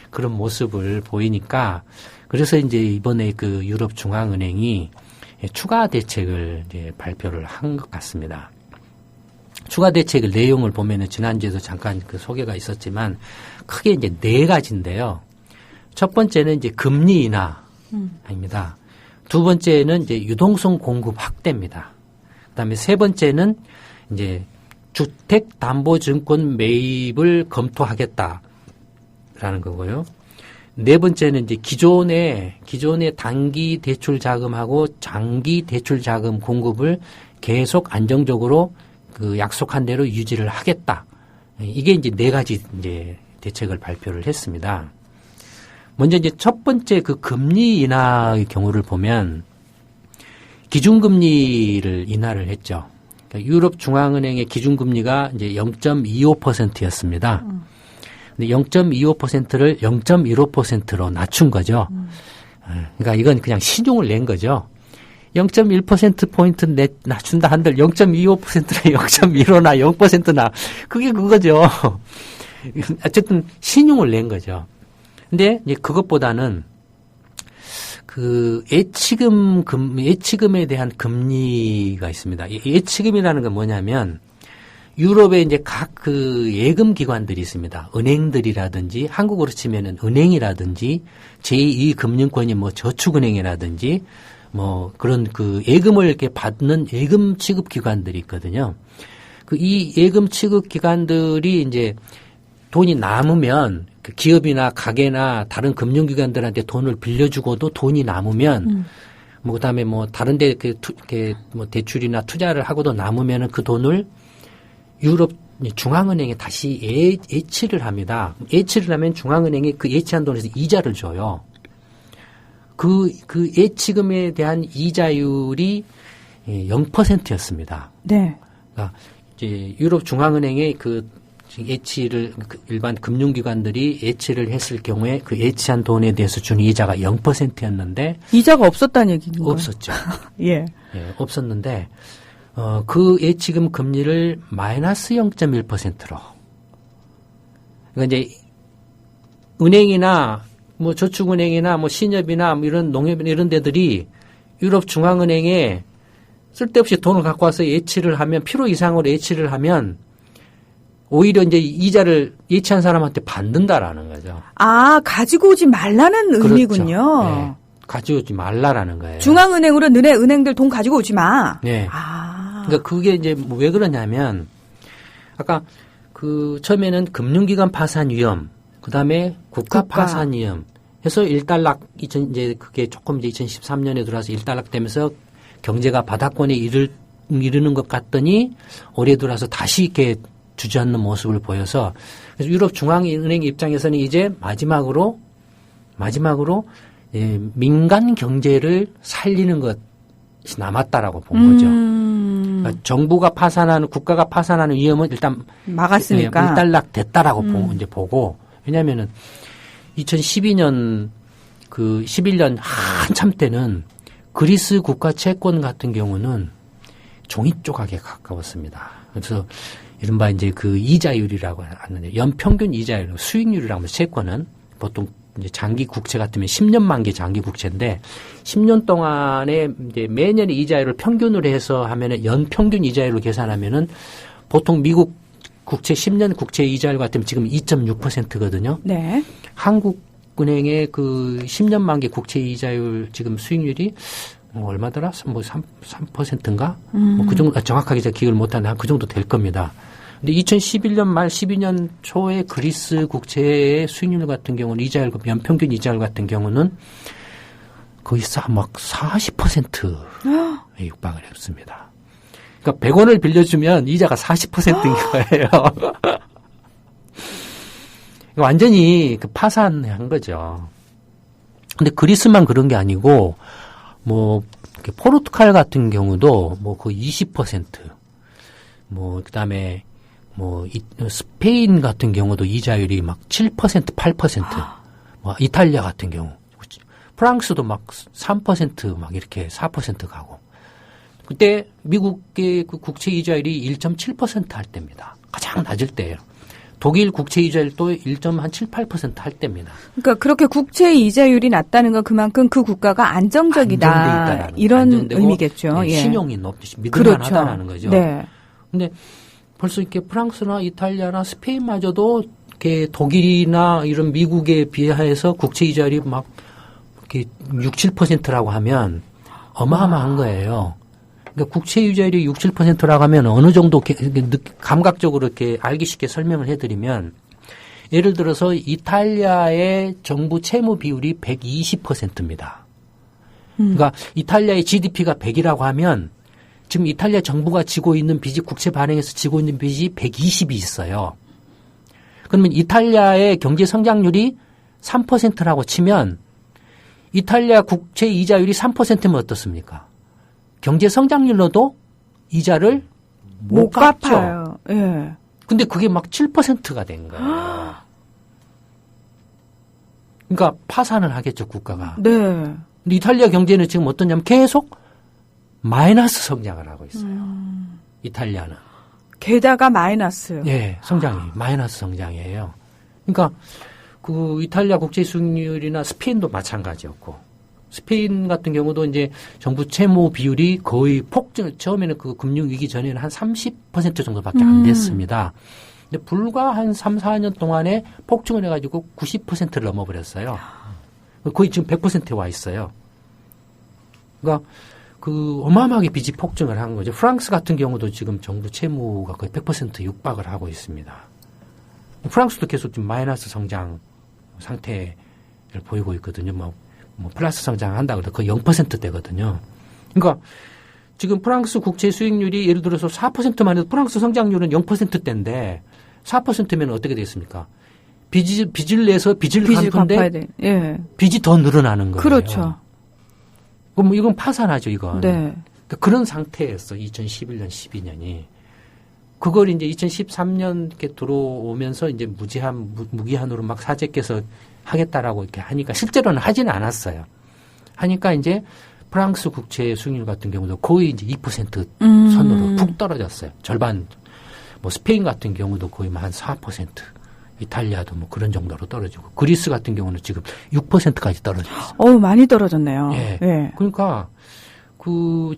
그런 모습을 보이니까 그래서 이제 이번에 그 유럽 중앙은행이 추가 대책을 이제 발표를 한 것 같습니다. 추가 대책의 내용을 보면은 지난주에도 잠깐 그 소개가 있었지만 크게 이제 4가지인데요. 첫 번째는 이제 금리 인하입니다. 두 번째는 이제 유동성 공급 확대입니다. 그다음에 세 번째는 이제 주택담보증권 매입을 검토하겠다라는 거고요. 네 번째는 이제 기존의 단기 대출 자금하고 장기 대출 자금 공급을 계속 안정적으로 그 약속한 대로 유지를 하겠다. 이게 이제 4가지 이제 대책을 발표를 했습니다. 먼저 이제 첫 번째 그 금리 인하의 경우를 보면 기준금리를 인하를 했죠. 그러니까 유럽 중앙은행의 기준금리가 이제 0.25%였습니다. 근데 0.25%를 0.15%로 낮춘 거죠. 그러니까 이건 그냥 신용을 낸 거죠. 0.1%포인트 낮춘다 한들 0.25%나 0.15나 0%나 그게 그거죠. 어쨌든 신용을 낸 거죠. 근데 이제 그것보다는 그 예치금에 대한 금리가 있습니다. 예치금이라는 건 뭐냐면 유럽에 이제 각 그 예금 기관들이 있습니다. 은행들이라든지 한국으로 치면은 은행이라든지 제2 금융권이 뭐 저축은행이라든지 뭐 그런 그 예금을 이렇게 받는 예금 취급 기관들이 있거든요. 그 이 예금 취급 기관들이 이제 돈이 남으면 그 기업이나 가게나 다른 금융기관들한테 돈을 빌려주고도 돈이 남으면 뭐 그다음에 뭐 다른데 뭐 대출이나 투자를 하고도 남으면은 그 돈을 유럽 중앙은행에 다시 예치를 합니다. 예치를 하면 중앙은행이 그 예치한 돈에서 이자를 줘요. 그 예치금에 대한 이자율이 0%였습니다. 네. 그러니까 이제 유럽 중앙은행의 그 예치를 일반 금융기관들이 예치를 했을 경우에 그 예치한 돈에 대해서 주는 이자가 0%였는데 이자가 없었다는 얘기인가요? 없었죠. 예. 예, 없었는데 그 예치금 금리를 마이너스 0.1%로. 그러니까 이제 은행이나 뭐 저축은행이나 뭐 신협이나 뭐 이런 농협이나 이런 데들이 유럽 중앙은행에 쓸데없이 돈을 갖고 와서 예치를 하면 필요 이상으로 예치를 하면 오히려 이제 이자를 예치한 사람한테 받는다라는 거죠. 아, 가지고 오지 말라는 그렇죠. 의미군요. 네. 가지고 오지 말라라는 거예요. 중앙은행으로 너네 은행들 돈 가지고 오지 마. 네. 아. 그러니까 그게 이제 왜 그러냐면 아까 그 처음에는 금융기관 파산 위험, 그다음에 국가 파산 위험 해서 일단락 이제 그게 조금 이제 2013년에 들어와서 일단락되면서 경제가 바닥권에 이르는 것 같더니 올해 들어와서 다시 이렇게 주저앉는 모습을 보여서 그래서 유럽 중앙은행 입장에서는 이제 마지막으로 민간 경제를 살리는 것이 남았다라고 본 거죠. 그러니까 정부가 파산하는 국가가 파산하는 위험은 일단 막았으니까 일단락 됐다라고 이제 보고 왜냐하면은 2012년 그 11년 한참 때는 그리스 국가 채권 같은 경우는 종이 조각에 가까웠습니다. 그래서 이른바 이제 그 이자율이라고 하는데 연평균 이자율, 수익률이라고 하면 채권은 보통 이제 장기 국채 같으면 10년 만기 장기 국채인데 10년 동안에 이제 매년의 이자율을 평균으로 해서 하면은 연평균 이자율로 계산하면은 보통 미국 국채 10년 국채 이자율 같으면 지금 2.6%거든요. 네. 한국은행의 그 10년 만기 국채 이자율 지금 수익률이 얼마더라? 뭐 3%인가? 뭐 그 정도 정확하게 제가 기억을 못 하는데 한 그 정도 될 겁니다. 근데 2011년 말 12년 초에 그리스 국채의 수익률 같은 경우는 이자율 연평균 이자율 같은 경우는 거의 막 40%에 육박을 했습니다. 그러니까 100원을 빌려주면 이자가 40%인 거예요. 완전히 그 파산한 거죠. 근데 그리스만 그런 게 아니고 뭐 포르투갈 같은 경우도 뭐 거의 20%, 뭐 그다음에 뭐 스페인 같은 경우도 이자율이 막 7%, 8%, 뭐 이탈리아 같은 경우, 프랑스도 막 3% 막 이렇게 4% 가고. 그때 미국의 그 국채 이자율이 1.7% 할 때입니다. 가장 낮을 때예요. 독일 국채 이자율도 1.78% 할 때입니다. 그러니까 그렇게 국채 이자율이 낮다는 건 그만큼 그 국가가 안정적이다. 이런 의미겠죠. 예, 예. 신용이 믿을만하다라는 그렇죠. 거죠. 네. 근데 벌써 이렇게 프랑스나 이탈리아나 스페인마저도 이렇게 독일이나 이런 미국에 비해서 국채 이자율이 막 이렇게 6, 7%라고 하면 어마어마한 거예요. 그러니까 국채 이자율이 6, 7%라고 하면 어느 정도 감각적으로 이렇게 알기 쉽게 설명을 해드리면, 예를 들어서 이탈리아의 정부 채무 비율이 120%입니다. 그러니까 이탈리아의 GDP가 100이라고 하면 지금 이탈리아 정부가 지고 있는 빚이, 국채 발행해서 지고 있는 빚이 120이 있어요. 그러면 이탈리아의 경제 성장률이 3%라고 치면 이탈리아 국채 이자율이 3%면 어떻습니까? 경제 성장률로도 이자를 못 갚아요. 예. 근데 그게 막 7%가 된 거예요. 그러니까 파산을 하겠죠, 국가가. 네. 근데 이탈리아 경제는 지금 어떠냐면 계속 마이너스 성장을 하고 있어요. 이탈리아는. 게다가 마이너스. 예, 성장이 마이너스 성장이에요. 그러니까 그 이탈리아 국채 수익률이나 스페인도 마찬가지였고, 스페인 같은 경우도 이제 정부 채무 비율이 거의 폭증, 처음에는 그 금융위기 전에는 한 30% 정도밖에 안 됐습니다. 근데 불과 한 3, 4년 동안에 폭증을 해가지고 90%를 넘어버렸어요. 거의 지금 100%에 와 있어요. 그러니까 그 어마어마하게 빚이 폭증을 한 거죠. 프랑스 같은 경우도 지금 정부 채무가 거의 100% 육박을 하고 있습니다. 프랑스도 계속 지금 마이너스 성장 상태를 보이고 있거든요. 뭐 플러스 성장한다고 해도 거의 0%대거든요. 그러니까 지금 프랑스 국채 수익률이 예를 들어서 4%만 해도 프랑스 성장률은 0%대인데 4%면 어떻게 되겠습니까? 빚을 내서 빚을 갚는데 예. 빚이 더 늘어나는 거예요. 그렇죠. 그럼 이건 파산하죠, 이건. 네. 그러니까 그런 상태였어, 2011년, 12년이. 그걸 이제 2013년 이렇게 들어오면서 이제 무기한으로 막 사재께서 하겠다라고 이렇게 하니까 실제로는 하지는 않았어요. 하니까 이제 프랑스 국채 수익률 같은 경우도 거의 이제 2% 선으로 푹 떨어졌어요. 절반. 뭐 스페인 같은 경우도 거의 한 4%. 이탈리아도 뭐 그런 정도로 떨어지고, 그리스 같은 경우는 지금 6%까지 떨어졌어요. 많이 떨어졌네요. 예. 예. 그러니까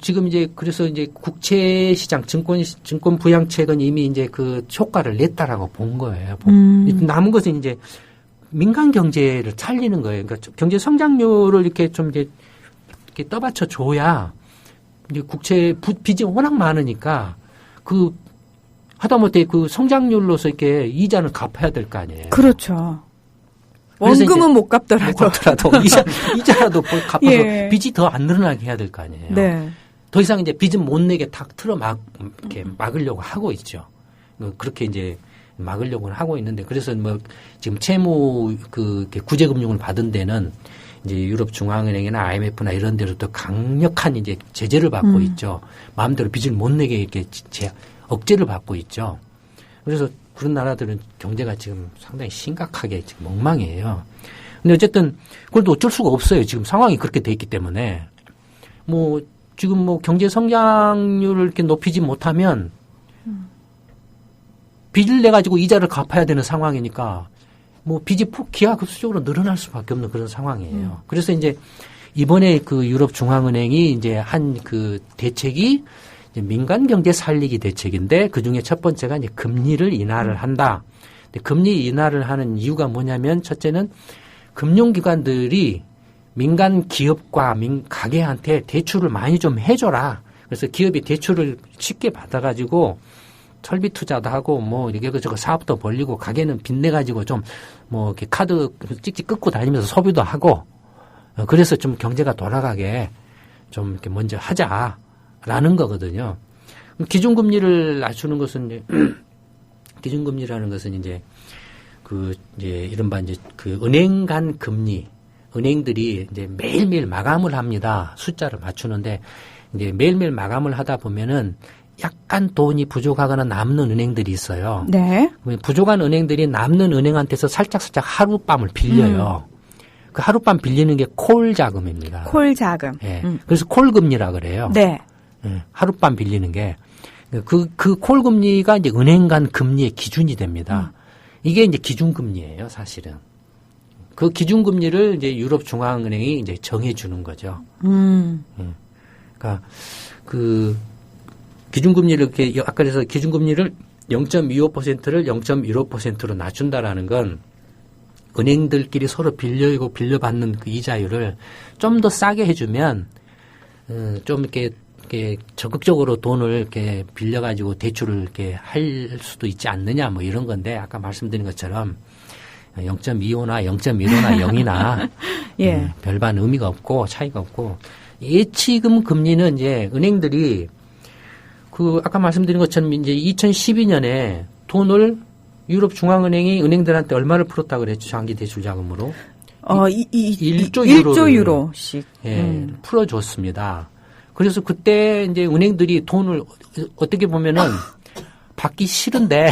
지금 이제 그래서 이제 국채 시장 증권 부양책은 이미 이제 그 효과를 냈다라고 본 거예요. 남은 것은 이제 민간 경제를 살리는 거예요. 그러니까 경제 성장률을 이렇게 좀 이제 이렇게 떠받쳐 줘야 이제 국채 빚이 워낙 많으니까 하다못해 그 성장률로서 이렇게 이자는 갚아야 될 거 아니에요. 그렇죠. 원금은 못 갚더라도. 이자라도 갚아서 예. 빚이 더 안 늘어나게 해야 될 거 아니에요. 네. 더 이상 이제 빚은 못 내게 탁 이렇게 막으려고 하고 있죠. 그렇게 이제 막으려고는 하고 있는데, 그래서 뭐 지금 채무 구제금융을 받은 데는 이제 유럽 중앙은행이나 IMF나 이런 데로부터 강력한 이제 제재를 받고 있죠. 마음대로 빚을 못 내게 이렇게 억제를 받고 있죠. 그래서 그런 나라들은 경제가 지금 상당히 심각하게 지금 엉망이에요. 근데 어쨌든 그래도 어쩔 수가 없어요. 지금 상황이 그렇게 돼 있기 때문에 지금 경제 성장률을 이렇게 높이지 못하면 빚을 내 가지고 이자를 갚아야 되는 상황이니까 빚이 기하급수적으로 늘어날 수밖에 없는 그런 상황이에요. 그래서 이제 이번에 그 유럽 중앙은행이 이제 한 그 대책이 이제 민간 경제 살리기 대책인데, 그 중에 첫 번째가 이제 금리를 인하를 한다. 근데 금리 인하를 하는 이유가 뭐냐면, 첫째는 금융기관들이 민간 기업과 가게한테 대출을 많이 좀 해줘라. 그래서 기업이 대출을 쉽게 받아가지고 설비 투자도 하고 이것저것 사업도 벌리고, 가게는 빚내 가지고 좀 이렇게 카드 찍찍 끊고 다니면서 소비도 하고, 그래서 좀 경제가 돌아가게 좀 이렇게 먼저 하자라는 거거든요. 기준금리를 낮추는 것은 이제 기준금리라는 것은 이제 이제 이른바 이제 은행 간 금리, 은행들이 이제 매일매일 마감을 합니다. 숫자를 맞추는데 이제 매일매일 마감을 하다 보면은 약간 돈이 부족하거나 남는 은행들이 있어요. 네. 부족한 은행들이 남는 은행한테서 살짝 하룻밤을 빌려요. 그 하룻밤 빌리는 게 콜 자금입니다. 콜 자금. 예. 그래서 콜 금리라 그래요. 네. 예. 하룻밤 빌리는 게 그 콜 금리가 이제 은행 간 금리의 기준이 됩니다. 이게 이제 기준금리예요, 사실은. 그 기준금리를 이제 유럽 중앙은행이 이제 정해주는 거죠. 그러니까 그 기준금리를 이렇게 아까 그래서 기준금리를 0.25%를 0.15%로 낮춘다라는 건 은행들끼리 서로 빌려고 빌려받는 그 이자율을 좀 더 싸게 해주면 좀 이렇게 적극적으로 돈을 이렇게 빌려가지고 대출을 이렇게 할 수도 있지 않느냐 뭐 이런 건데 아까 말씀드린 것처럼 0.25나 0.15나 0이나 예. 별반 의미가 없고 차이가 없고 예치금 금리는 이제 은행들이 아까 말씀드린 것처럼 이제 2012년에 돈을 유럽 중앙은행이 은행들한테 얼마를 풀었다 그랬죠? 장기 대출 자금으로. 1조 유로씩. 예, 풀어줬습니다. 그래서 그때 이제 은행들이 돈을 어떻게 보면은 받기 싫은데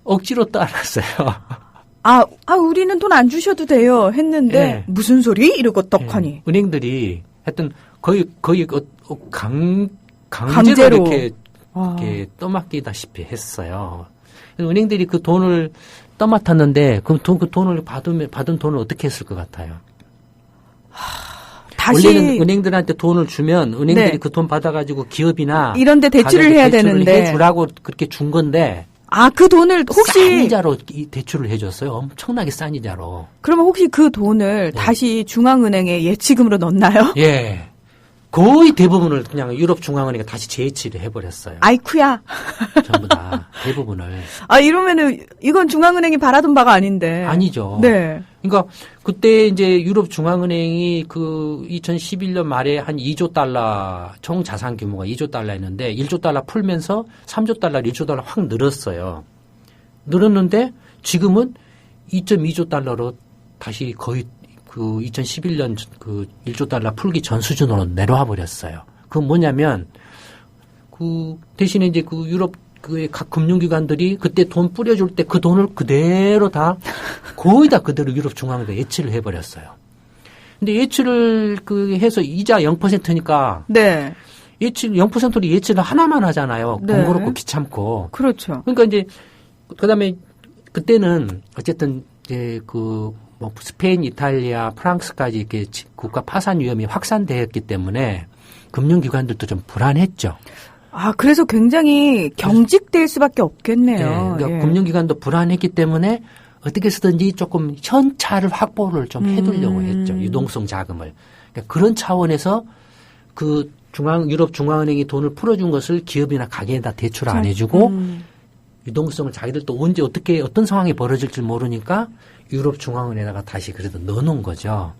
억지로 따랐어요. 우리는 돈 안 주셔도 돼요. 했는데 네. 무슨 소리? 이러고 떡하니. 예, 은행들이 하여튼 거의 강제로 이렇게 떠맡기다시피 했어요. 은행들이 그 돈을 떠맡았는데 그 돈을 받은 돈을 어떻게 했을 것 같아요? 다시 원래는 은행들한테 돈을 주면 은행들이 네. 그 돈 받아가지고 기업이나 이런데 대출을 해야 대출을 되는데 해주라고 그렇게 준 건데 그 돈을 혹시 싼 이자로 대출을 해줬어요. 엄청나게 싼 이자로. 그러면 혹시 그 돈을 다시 중앙은행에 예치금으로 넣나요? 예. 거의 대부분을 그냥 유럽 중앙은행이 다시 재해치를 해버렸어요. 아이쿠야. 전부 다 대부분을. 이러면은 이건 중앙은행이 바라던 바가 아닌데. 아니죠. 네. 그러니까 그때 이제 유럽 중앙은행이 그 2011년 말에 한 2조 달러 총 자산 규모가 2조 달러였는데 1조 달러 풀면서 3조 달러, 1조 달러 확 늘었어요. 늘었는데 지금은 2.2조 달러로 다시 거의 그 2011년 그 1조 달러 풀기 전 수준으로 내려와 버렸어요. 그건 뭐냐면 그 대신에 이제 그 유럽 그 각 금융기관들이 그때 돈 뿌려줄 때 그 돈을 그대로 다 거의 다 그대로 유럽 중앙은행에 예치를 해버렸어요. 근데 예치를 해서 이자 0%니까 네. 0%로 예치를 하나만 하잖아요. 네. 번거롭고 귀찮고. 그렇죠. 그러니까 이제 그다음에 그때는 어쨌든 이제 뭐 스페인, 이탈리아, 프랑스까지 이렇게 국가 파산 위험이 확산되었기 때문에 금융기관들도 좀 불안했죠. 그래서 굉장히 경직될 수밖에 없겠네요. 네, 그러니까 예. 금융기관도 불안했기 때문에 어떻게 해서든지 조금 현찰을 확보를 좀 해두려고 했죠. 유동성 자금을. 그러니까 그런 차원에서 그 유럽 중앙은행이 돈을 풀어준 것을 기업이나 가게에다 대출 안 해주고 유동성을 자기들도 언제 어떤 상황이 벌어질지 모르니까 유럽 중앙은행에다가 다시 그래도 넣어놓은 거죠.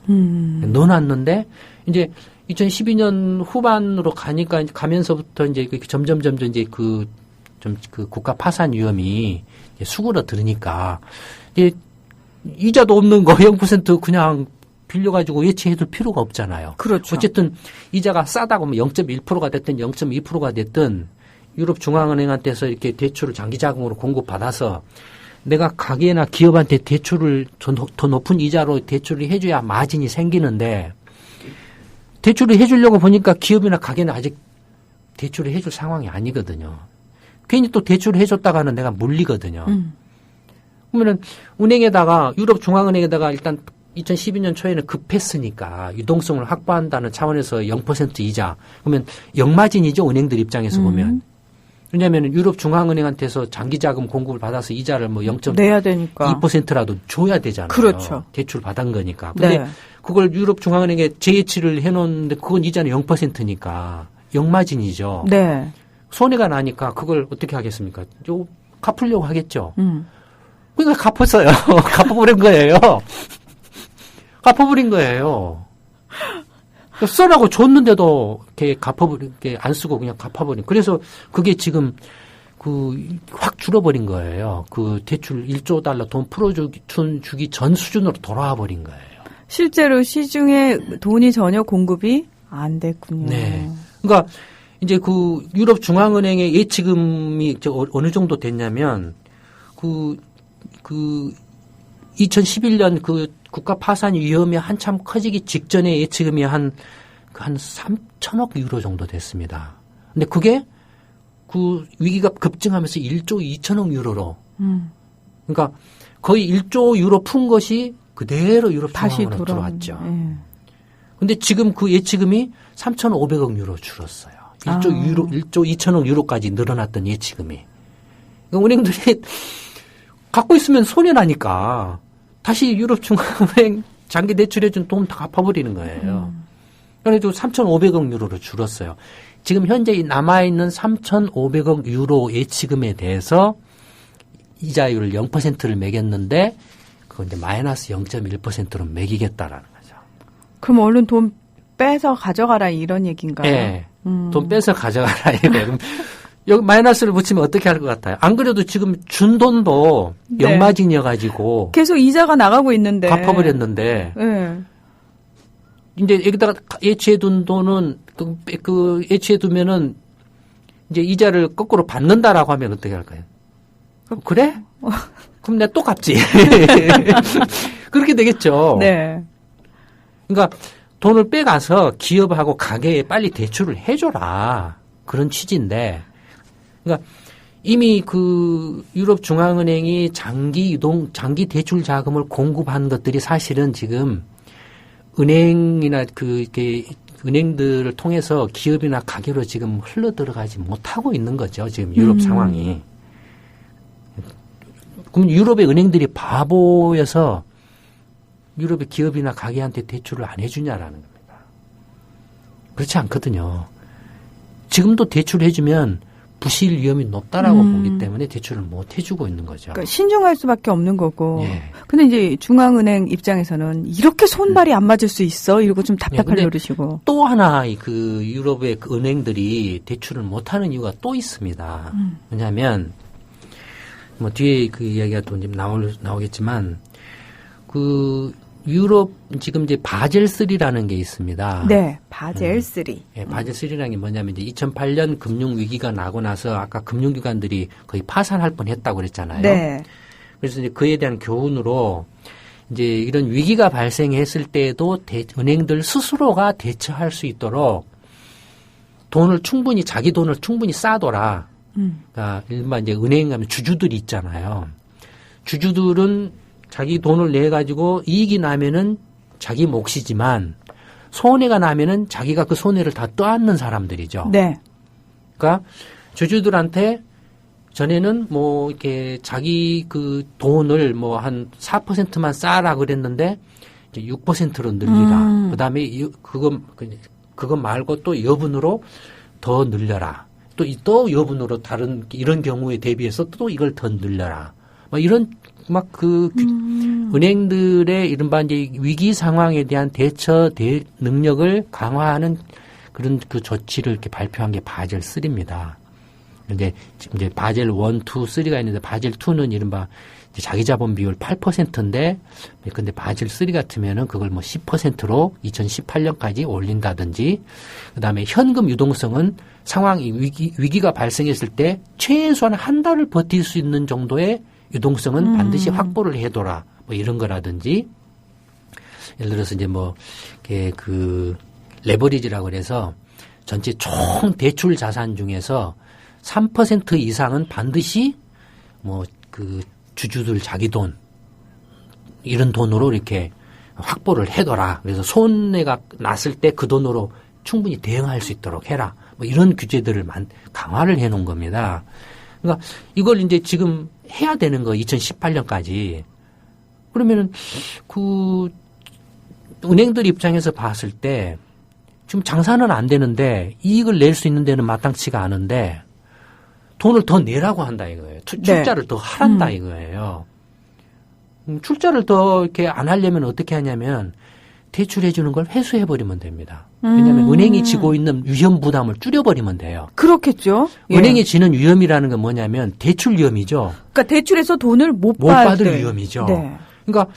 넣어놨는데 이제 2012년 후반으로 가면서부터 이제 점점 이제 그 국가 파산 위험이 수그러들으니까 이제 이자도 없는 거 0% 그냥 빌려가지고 예치해둘 필요가 없잖아요. 그렇죠. 어쨌든 이자가 싸다고 하면 0.1%가 됐든 0.2%가 됐든 유럽 중앙은행한테서 이렇게 대출을 장기자금으로 공급받아서 내가 가게나 기업한테 대출을 더 높은 이자로 대출을 해줘야 마진이 생기는데 대출을 해주려고 보니까 기업이나 가게는 아직 대출을 해줄 상황이 아니거든요. 괜히 또 대출을 해줬다가는 내가 물리거든요. 그러면은 은행에다가 유럽 중앙은행에다가 일단 2012년 초에는 급했으니까 유동성을 확보한다는 차원에서 0% 이자 그러면 역마진이죠 은행들 입장에서 보면. 왜냐하면 유럽 중앙은행한테서 장기자금 공급을 받아서 이자를 뭐 0.2% 내야 되니까 2%라도 줘야 되잖아요. 그렇죠. 대출 받은 거니까. 근데 네. 그걸 유럽 중앙은행에 재예치를 해놓는데 그건 이자는 0%니까 역마진이죠. 네. 손해가 나니까 그걸 어떻게 하겠습니까? 갚으려고 하겠죠. 그러니까 갚았어요. 갚아버린 거예요. 갚아버린 거예요. 써라고 줬는데도 이렇게 갚아버린 게 안 쓰고 그냥 갚아버린. 그래서 그게 지금 확 줄어버린 거예요. 그 대출 1조 달러 돈 풀어주기 전 수준으로 돌아와 버린 거예요. 실제로 시중에 돈이 전혀 공급이 안 됐군요. 네. 그러니까 이제 그 유럽 중앙은행의 예치금이 어느 정도 됐냐면 2011년 그 국가 파산 위험이 한참 커지기 직전에 예치금이 한 3천억 유로 정도 됐습니다. 근데 그게 그 위기가 급증하면서 1조 2천억 유로로. 그러니까 거의 1조 유로 푼 것이 그대로 유럽 중앙은행으로 들어왔죠. 근데 지금 그 예치금이 3,500억 유로 줄었어요. 1조 2천억 유로까지 늘어났던 예치금이. 그러니까 은행들이 갖고 있으면 손해나니까 다시 유럽 중앙은행 장기 대출해준 돈 다 갚아버리는 거예요. 그래도 3,500억 유로로 줄었어요. 지금 현재 남아있는 3,500억 유로 예치금에 대해서 이자율을 0%를 매겼는데 그건 이제 마이너스 0.1%로 매기겠다라는 거죠. 그럼 얼른 돈 빼서 가져가라 이런 얘기인가요? 네. 돈 빼서 가져가라 이거예요. 여기 마이너스를 붙이면 어떻게 할 것 같아요? 안 그래도 지금 준 돈도 네. 역마진이어가지고 계속 이자가 나가고 있는데. 갚아버렸는데 네. 이제 여기다가 예치해둔 돈은 그 예치해두면은 이제 이자를 거꾸로 받는다라고 하면 어떻게 할까요? 그래? 그럼 내가 또 갚지. 그렇게 되겠죠. 네. 그러니까 돈을 빼가서 기업하고 가게에 빨리 대출을 해줘라. 그런 취지인데. 그러니까 이미 그 유럽 중앙은행이 장기 대출 자금을 공급한 것들이 사실은 지금 은행이나 이렇게 은행들을 통해서 기업이나 가게로 지금 흘러 들어가지 못하고 있는 거죠. 지금 유럽 상황이. 그럼 유럽의 은행들이 바보여서 유럽의 기업이나 가게한테 대출을 안 해주냐라는 겁니다. 그렇지 않거든요. 지금도 대출해주면 부실 위험이 높다라고 보기 때문에 대출을 못 해주고 있는 거죠. 그러니까 신중할 수밖에 없는 거고. 예. 근데 이제 중앙은행 입장에서는 이렇게 손발이 안 맞을 수 있어? 이러고 좀 답답할 예, 노릇이고. 또 하나 그 유럽의 그 은행들이 대출을 못하는 이유가 또 있습니다. 왜냐하면 뭐 뒤에 그 이야기가 또 좀 나오겠지만 그 유럽 지금 이제 바젤 3라는 게 있습니다. 네, 바젤 3. 예, 바젤 3라는 게 뭐냐면 이제 2008년 금융 위기가 나고 나서 아까 금융기관들이 거의 파산할 뻔했다고 그랬잖아요. 네. 그래서 이제 그에 대한 교훈으로 이제 이런 위기가 발생했을 때에도 은행들 스스로가 대처할 수 있도록 자기 돈을 충분히 쌓아둬라. 그러니까 일반 이제 은행 가면 주주들이 있잖아요. 주주들은 자기 돈을 내 가지고 이익이 나면은 자기 몫이지만 손해가 나면은 자기가 그 손해를 다 떠안는 사람들이죠. 네. 그러니까 주주들한테 전에는 뭐 이렇게 자기 그 돈을 뭐 한 4%만 쌓아라 그랬는데 이제 6%로 늘리라. 그다음에 그거 말고 또 여분으로 더 늘려라. 또 여분으로 다른 이런 경우에 대비해서 또 이걸 더 늘려라. 뭐 이런 은행들의 이른바 이제 위기 상황에 대한 대처 능력을 강화하는 그런 그 조치를 이렇게 발표한 게 바젤 3입니다. 근데 지금 이제 바젤 1, 2, 3가 있는데 바젤 2는 이른바 이제 자기 자본 비율 8%인데 근데 바젤 3 같으면은 그걸 뭐 10%로 2018년까지 올린다든지 그다음에 현금 유동성은 상황이 위기가 발생했을 때 최소한 한 달을 버틸 수 있는 정도의 유동성은 반드시 확보를 해둬라. 뭐 이런 거라든지 예를 들어서 이제 뭐 그 레버리지라고 그래서 전체 총 대출 자산 중에서 3% 이상은 반드시 뭐 그 주주들 자기 돈 이런 돈으로 이렇게 확보를 해둬라. 그래서 손해가 났을 때 그 돈으로 충분히 대응할 수 있도록 해라. 뭐 이런 규제들을 강화를 해놓은 겁니다. 그러니까 이걸 이제 지금 해야 되는 거 2018년까지. 그러면은 그 은행들 입장에서 봤을 때 지금 장사는 안 되는데 이익을 낼 수 있는 데는 마땅치가 않은데 돈을 더 내라고 한다 이거예요. 출자를 더 하란다 이거예요. 출자를 더 이렇게 안 하려면 어떻게 하냐면 대출해 주는 걸 회수해 버리면 됩니다. 왜냐하면 은행이 지고 있는 위험 부담을 줄여버리면 돼요. 그렇겠죠. 예. 은행이 지는 위험이라는 건 뭐냐면 대출 위험이죠. 그러니까 대출해서 돈을 못 받을 위험이죠. 네. 그러니까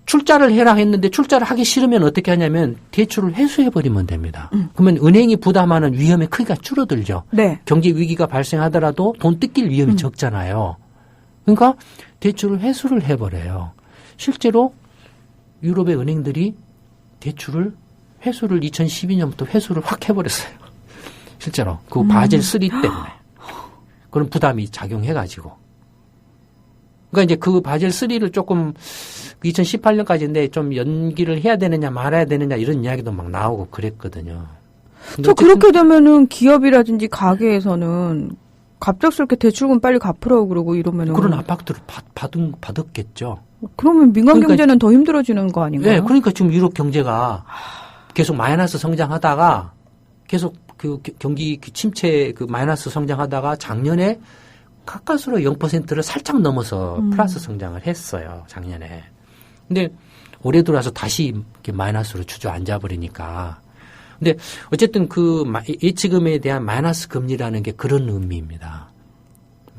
출자를 해라 했는데 출자를 하기 싫으면 어떻게 하냐면 대출을 회수해 버리면 됩니다. 그러면 은행이 부담하는 위험의 크기가 줄어들죠. 네. 경제 위기가 발생하더라도 돈 뜯길 위험이 적잖아요. 그러니까 대출을 회수를 해버려요. 실제로 유럽의 은행들이 대출을 회수를 2012년부터 회수를 확 해버렸어요. 실제로 그 바젤 3 때문에 그런 부담이 작용해가지고. 그러니까 이제 그 바젤 3를 조금 2018년까지인데 좀 연기를 해야 되느냐 말아야 되느냐 이런 이야기도 막 나오고 그랬거든요. 저 그렇게 되면은 기업이라든지 가게에서는 갑작스럽게 대출금 빨리 갚으라고 그러고 이러면은 그런 압박들을 받았겠죠. 그러면 민간 그러니까 경제는 더 힘들어지는 거 아닌가요? 네, 그러니까 지금 유럽 경제가 계속 마이너스 성장하다가 계속 그 경기 침체 그 마이너스 성장하다가 작년에 가까스로 0%를 살짝 넘어서 플러스 성장을 했어요. 작년에. 근데 올해 들어와서 다시 이렇게 마이너스로 주저앉아 버리니까. 근데 어쨌든 그 예치금에 대한 마이너스 금리라는 게 그런 의미입니다.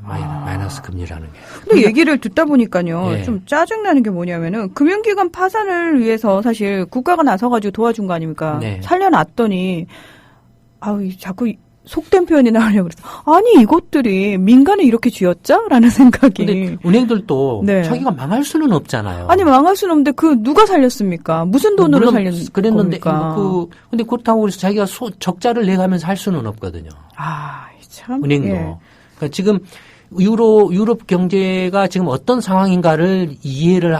마이너스 금리라는 게. 근데 얘기를 듣다 보니까요. 예. 좀 짜증나는 게 뭐냐면은 금융기관 파산을 위해서 사실 국가가 나서가지고 도와준 거 아닙니까? 네. 살려놨더니 자꾸 속된 표현이 나오려고 그랬어. 아니 이것들이 민간에 이렇게 쥐었자? 라는 생각이. 근데 은행들도 네. 자기가 망할 수는 없잖아요. 아니 망할 수는 없는데 그 누가 살렸습니까? 무슨 돈으로 살렸 그랬는데 겁니까? 근데 그렇다고 해서 자기가 적자를 내가면서 할 수는 없거든요. 참. 은행도. 예. 그러니까 지금 유럽 경제가 지금 어떤 상황인가를 이해를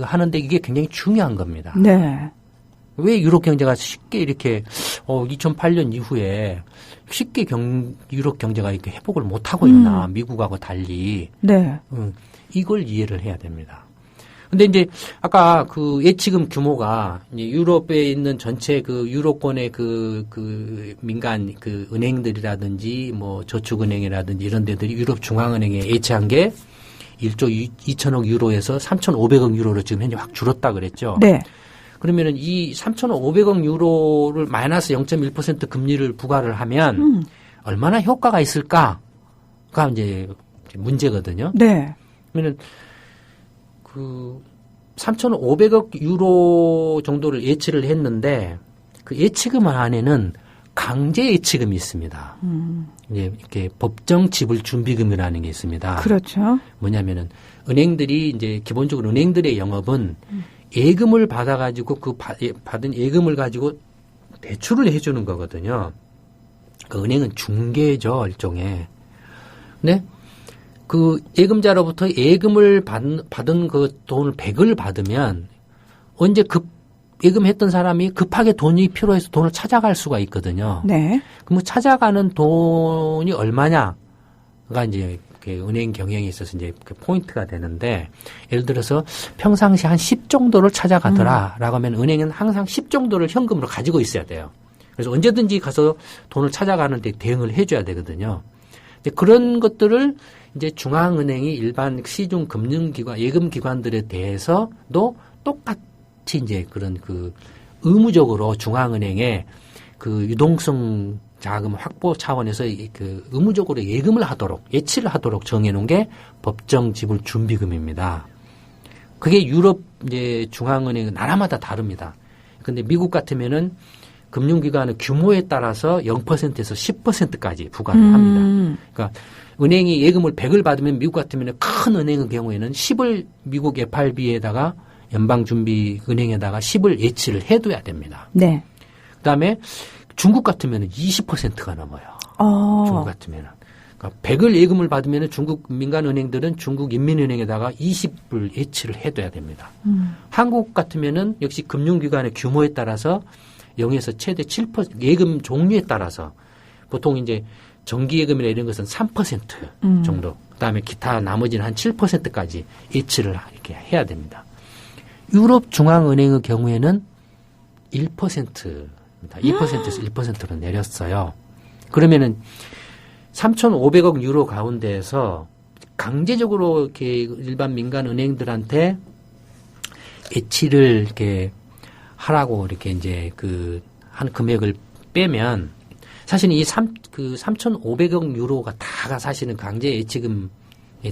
하는데 이게 굉장히 중요한 겁니다. 네. 왜 유럽 경제가 쉽게 이렇게 2008년 이후에 쉽게 유럽 경제가 이렇게 회복을 못 하고 있나 미국하고 달리 네. 이걸 이해를 해야 됩니다. 근데 이제 아까 그 예치금 규모가 이제 유럽에 있는 전체 그 유로권의 그 민간 그 은행들이라든지 뭐 저축은행이라든지 이런 데들이 유럽 중앙은행에 예치한 게 1조 2천억 유로에서 3,500억 유로로 지금 현재 확 줄었다 그랬죠. 네. 그러면은 이 3,500억 유로를 마이너스 0.1% 금리를 부과를 하면 얼마나 효과가 있을까가 이제 문제거든요. 네. 그러면은 그 3,500억 유로 정도를 예치를 했는데 그 예치금 안에는 강제 예치금이 있습니다. 이제 이렇게 법정 지불 준비금이라는 게 있습니다. 그렇죠. 뭐냐면은 은행들이 이제 기본적으로 은행들의 영업은 예금을 받아가지고 그 받은 예금을 가지고 대출을 해주는 거거든요. 그 은행은 중개죠, 일종의. 네? 그 예금자로부터 예금을 받은 그 돈을 100을 받으면 언제 예금했던 사람이 급하게 돈이 필요해서 돈을 찾아갈 수가 있거든요. 네. 그럼 찾아가는 돈이 얼마냐가 이제 은행 경영에 있어서 이제 포인트가 되는데 예를 들어서 평상시 한 10 정도를 찾아가더라라고 하면 은행은 항상 10 정도를 현금으로 가지고 있어야 돼요. 그래서 언제든지 가서 돈을 찾아가는 데 대응을 해줘야 되거든요. 그런 것들을 이제 중앙은행이 일반 시중 금융기관, 예금기관들에 대해서도 똑같이 이제 그런 그 의무적으로 중앙은행에 그 유동성 자금 확보 차원에서 그 의무적으로 예금을 하도록, 예치를 하도록 정해놓은 게 법정 지불 준비금입니다. 그게 유럽 이제 중앙은행 나라마다 다릅니다. 근데 미국 같으면은 금융기관의 규모에 따라서 0%에서 10%까지 부과를 합니다. 그러니까 은행이 예금을 100을 받으면 미국 같으면 큰 은행의 경우에는 10을 미국 FRB에다가 연방준비은행에다가 10을 예치를 해둬야 됩니다. 네. 그다음에 중국 같으면 20%가 넘어요. 중국 같으면. 그러니까 100을 예금을 받으면 중국 민간은행들은 중국인민은행에다가 20을 예치를 해둬야 됩니다. 한국 같으면은 역시 금융기관의 규모에 따라서 0에서 최대 7% 예금 종류에 따라서 보통 이제 정기예금이나 이런 것은 3% 정도. 그다음에 기타 나머지는 한 7%까지 예치를 이렇게 해야 됩니다. 유럽 중앙은행의 경우에는 1%입니다. 2%에서 1%로 내렸어요. 그러면은 3,500억 유로 가운데에서 강제적으로 이렇게 일반 민간 은행들한테 예치를 이렇게 하라고 이렇게 이제 한 금액을 빼면 사실은 이 3,500억 유로가 다가 사실은 강제 예치금의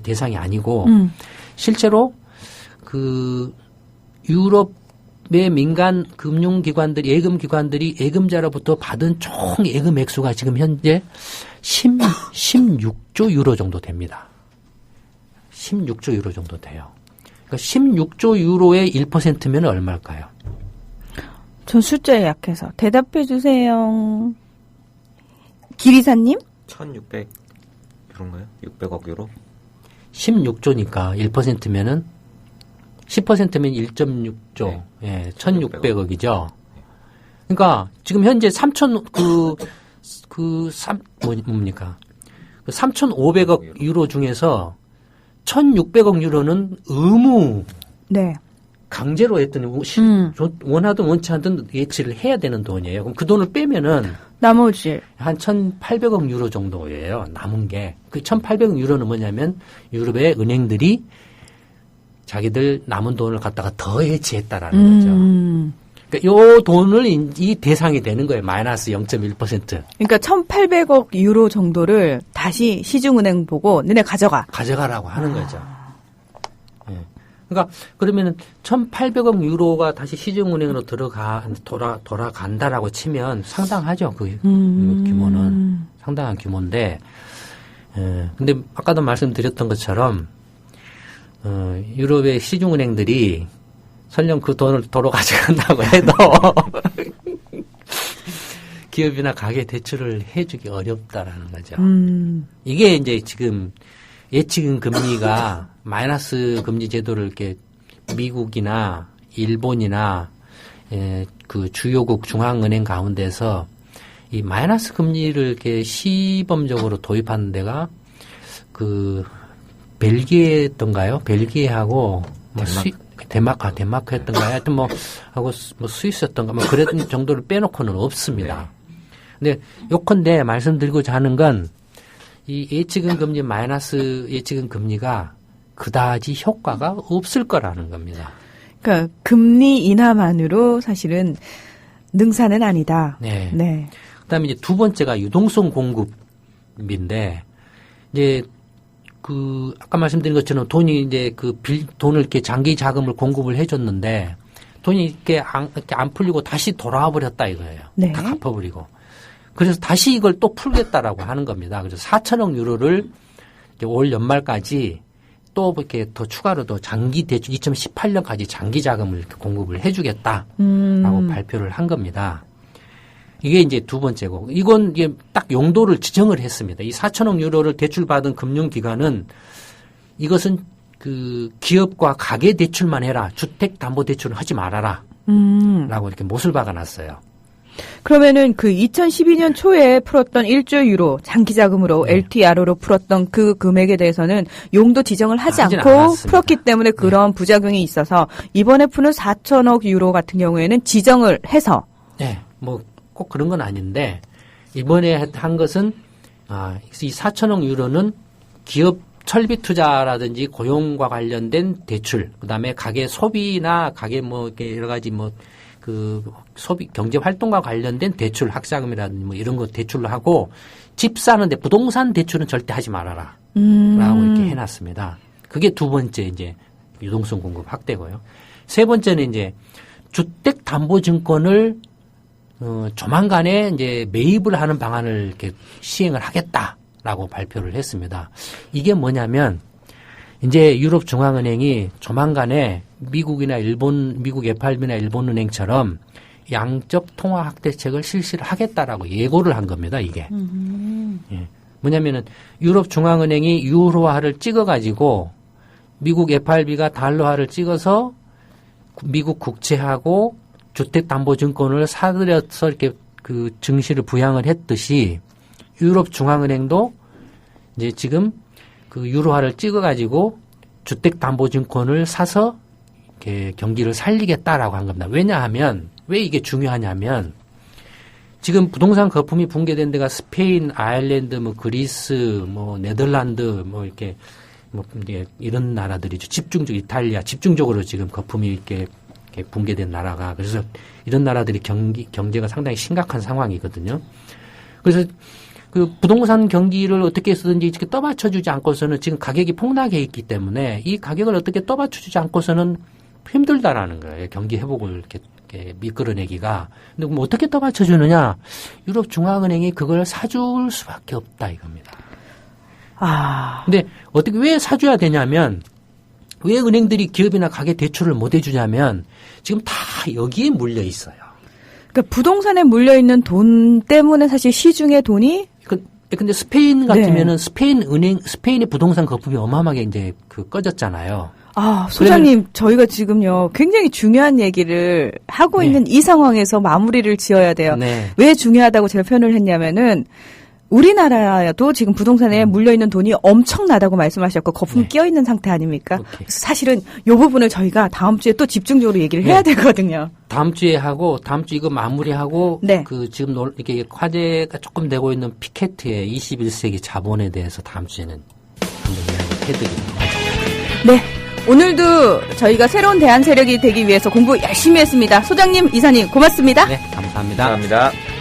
대상이 아니고 실제로 유럽의 민간 금융기관들이 예금기관들이 예금자로부터 받은 총 예금 액수가 지금 현재 16조 유로 정도 됩니다. 16조 유로 정도 돼요. 그러니까 16조 유로의 1%면 얼마일까요? 전 숫자에 약해서 대답해 주세요. 기리사님? 1,600 유로인가요? 600억 유로? 16조니까 1%면은 10%면 1.6조, 네. 예, 1,600억이죠. 그러니까 지금 현재 3,500억 유로 중에서 1,600억 유로는 의무 네. 강제로 했더니 원하든 원치 않든 예치를 해야 되는 돈이에요. 그럼 그 돈을 빼면은 나머지 한 1,800억 유로 정도예요. 남은 게. 그 1,800억 유로는 뭐냐면 유럽의 은행들이 자기들 남은 돈을 갖다가 더 예치했다라는 거죠. 그러니까 요 돈을 이 대상이 되는 거예요. 마이너스 0.1%. 그러니까 1,800억 유로 정도를 다시 시중은행 보고 너네 가져가라고 하는 거죠. 예. 그러니까 그러면은 1,800억 유로가 다시 시중은행으로 돌아간다라고 치면 상당하죠. 그 규모는 상당한 규모인데, 근데 아까도 말씀드렸던 것처럼 유럽의 시중은행들이 설령 그 돈을 도로 가져간다고 해도 기업이나 가계 대출을 해주기 어렵다라는 거죠. 이게 이제 지금 예치금 금리가 마이너스 금리 제도를 이렇게 미국이나 일본이나 그 주요국 중앙은행 가운데서 이 마이너스 금리를 이렇게 시범적으로 도입하는 데가 벨기에였던가요? 벨기에하고 데마크였던가요? 하여튼 하고 스위스였던가 그랬던 정도를 빼놓고는 없습니다. 근데 요컨대 말씀드리고자 하는 건 이 예치금 금리 마이너스 예치금 금리가 그다지 효과가 없을 거라는 겁니다. 그러니까 금리 인하만으로 사실은 능사는 아니다. 네. 네. 그다음에 이제 두 번째가 유동성 공급인데 이제 아까 말씀드린 것처럼 돈이 이제 돈을 이렇게 장기 자금을 공급을 해줬는데 돈이 이렇게 안 풀리고 다시 돌아와 버렸다 이거예요. 네. 다 갚아버리고. 그래서 다시 이걸 또 풀겠다라고 하는 겁니다. 그래서 4천억 유로를 올 연말까지 또 이렇게 더 추가로 더 장기 대출 2018년까지 장기 자금을 이렇게 공급을 해주겠다라고 발표를 한 겁니다. 이게 이제 두 번째고, 이건 이게 딱 용도를 지정을 했습니다. 이 4천억 유로를 대출받은 금융기관은 이것은 기업과 가계 대출만 해라. 주택담보대출은 하지 말아라. 라고 이렇게 못을 박아놨어요. 그러면은 2012년 초에 풀었던 1조 유로 장기자금으로 LTRO로 풀었던 그 금액에 대해서는 용도 지정을 하지 않고 않았습니다. 풀었기 때문에 그런 부작용이 있어서 이번에 푸는 4천억 유로 같은 경우에는 지정을 해서 네, 꼭 그런 건 아닌데 이번에 한 것은 이 4천억 유로는 기업 설비 투자라든지 고용과 관련된 대출, 그다음에 가계 소비나 가계 이렇게 여러 가지 소비 경제 활동과 관련된 대출, 학자금이라든지 이런 거 대출로 하고 집 사는데 부동산 대출은 절대 하지 말아라. 라고 이렇게 해놨습니다. 그게 두 번째 이제 유동성 공급 확대고요. 세 번째는 이제 주택담보증권을 조만간에 이제 매입을 하는 방안을 이렇게 시행을 하겠다라고 발표를 했습니다. 이게 뭐냐면 이제 유럽 중앙은행이 조만간에 미국이나 미국 FRB나 일본은행처럼 양적 통화 확대책을 실시를 하겠다라고 예고를 한 겁니다. 이게 예. 뭐냐면은 유럽 중앙은행이 유로화를 찍어가지고 미국 FRB가 달러화를 찍어서 미국 국채하고 주택담보증권을 사들여서 이렇게 증시를 부양을 했듯이 유럽 중앙은행도 이제 지금 유로화를 찍어가지고 주택담보증권을 사서 이렇게 경기를 살리겠다라고 한 겁니다. 왜냐하면 왜 이게 중요하냐면 지금 부동산 거품이 붕괴된 데가 스페인, 아일랜드, 그리스, 네덜란드, 이렇게 이런 나라들이죠. 집중적으로 이탈리아 집중적으로 지금 거품이 이렇게 이렇게 붕괴된 나라가. 그래서 이런 나라들이 경제가 상당히 심각한 상황이거든요. 그래서 그 부동산 경기를 어떻게 해서든지 이렇게 떠받쳐주지 않고서는 지금 가격이 폭락해 있기 때문에 이 가격을 어떻게 떠받쳐주지 않고서는 힘들다라는 거예요. 경기 회복을 이렇게 미끌어내기가. 근데 그럼 어떻게 떠받쳐주느냐? 유럽 중앙은행이 그걸 사줄 수밖에 없다 이겁니다. 근데 어떻게 왜 사줘야 되냐면 왜 은행들이 기업이나 가계 대출을 못 해주냐면 지금 다 여기에 물려 있어요. 그러니까 부동산에 물려 있는 돈 때문에 사실 시중의 돈이 근데 스페인 같으면은 스페인의 부동산 거품이 어마어마하게 이제 꺼졌잖아요. 소장님, 저희가 지금요, 굉장히 중요한 얘기를 하고 있는 이 상황에서 마무리를 지어야 돼요. 네. 왜 중요하다고 제가 표현을 했냐면은, 우리나라도 지금 부동산에 물려있는 돈이 엄청나다고 말씀하셨고, 거품이 끼어있는 상태 아닙니까? 그래서 사실은 이 부분을 저희가 다음 주에 또 집중적으로 얘기를 해야 되거든요. 다음 주에 하고, 다음 주 이거 마무리하고, 지금 이렇게 화제가 조금 되고 있는 피케트의 21세기 자본에 대해서 다음 주에는 한번 이야기 해드리도록 하겠습니다. 네. 오늘도 저희가 새로운 대안 세력이 되기 위해서 공부 열심히 했습니다. 소장님, 이사님, 고맙습니다. 네, 감사합니다. 감사합니다.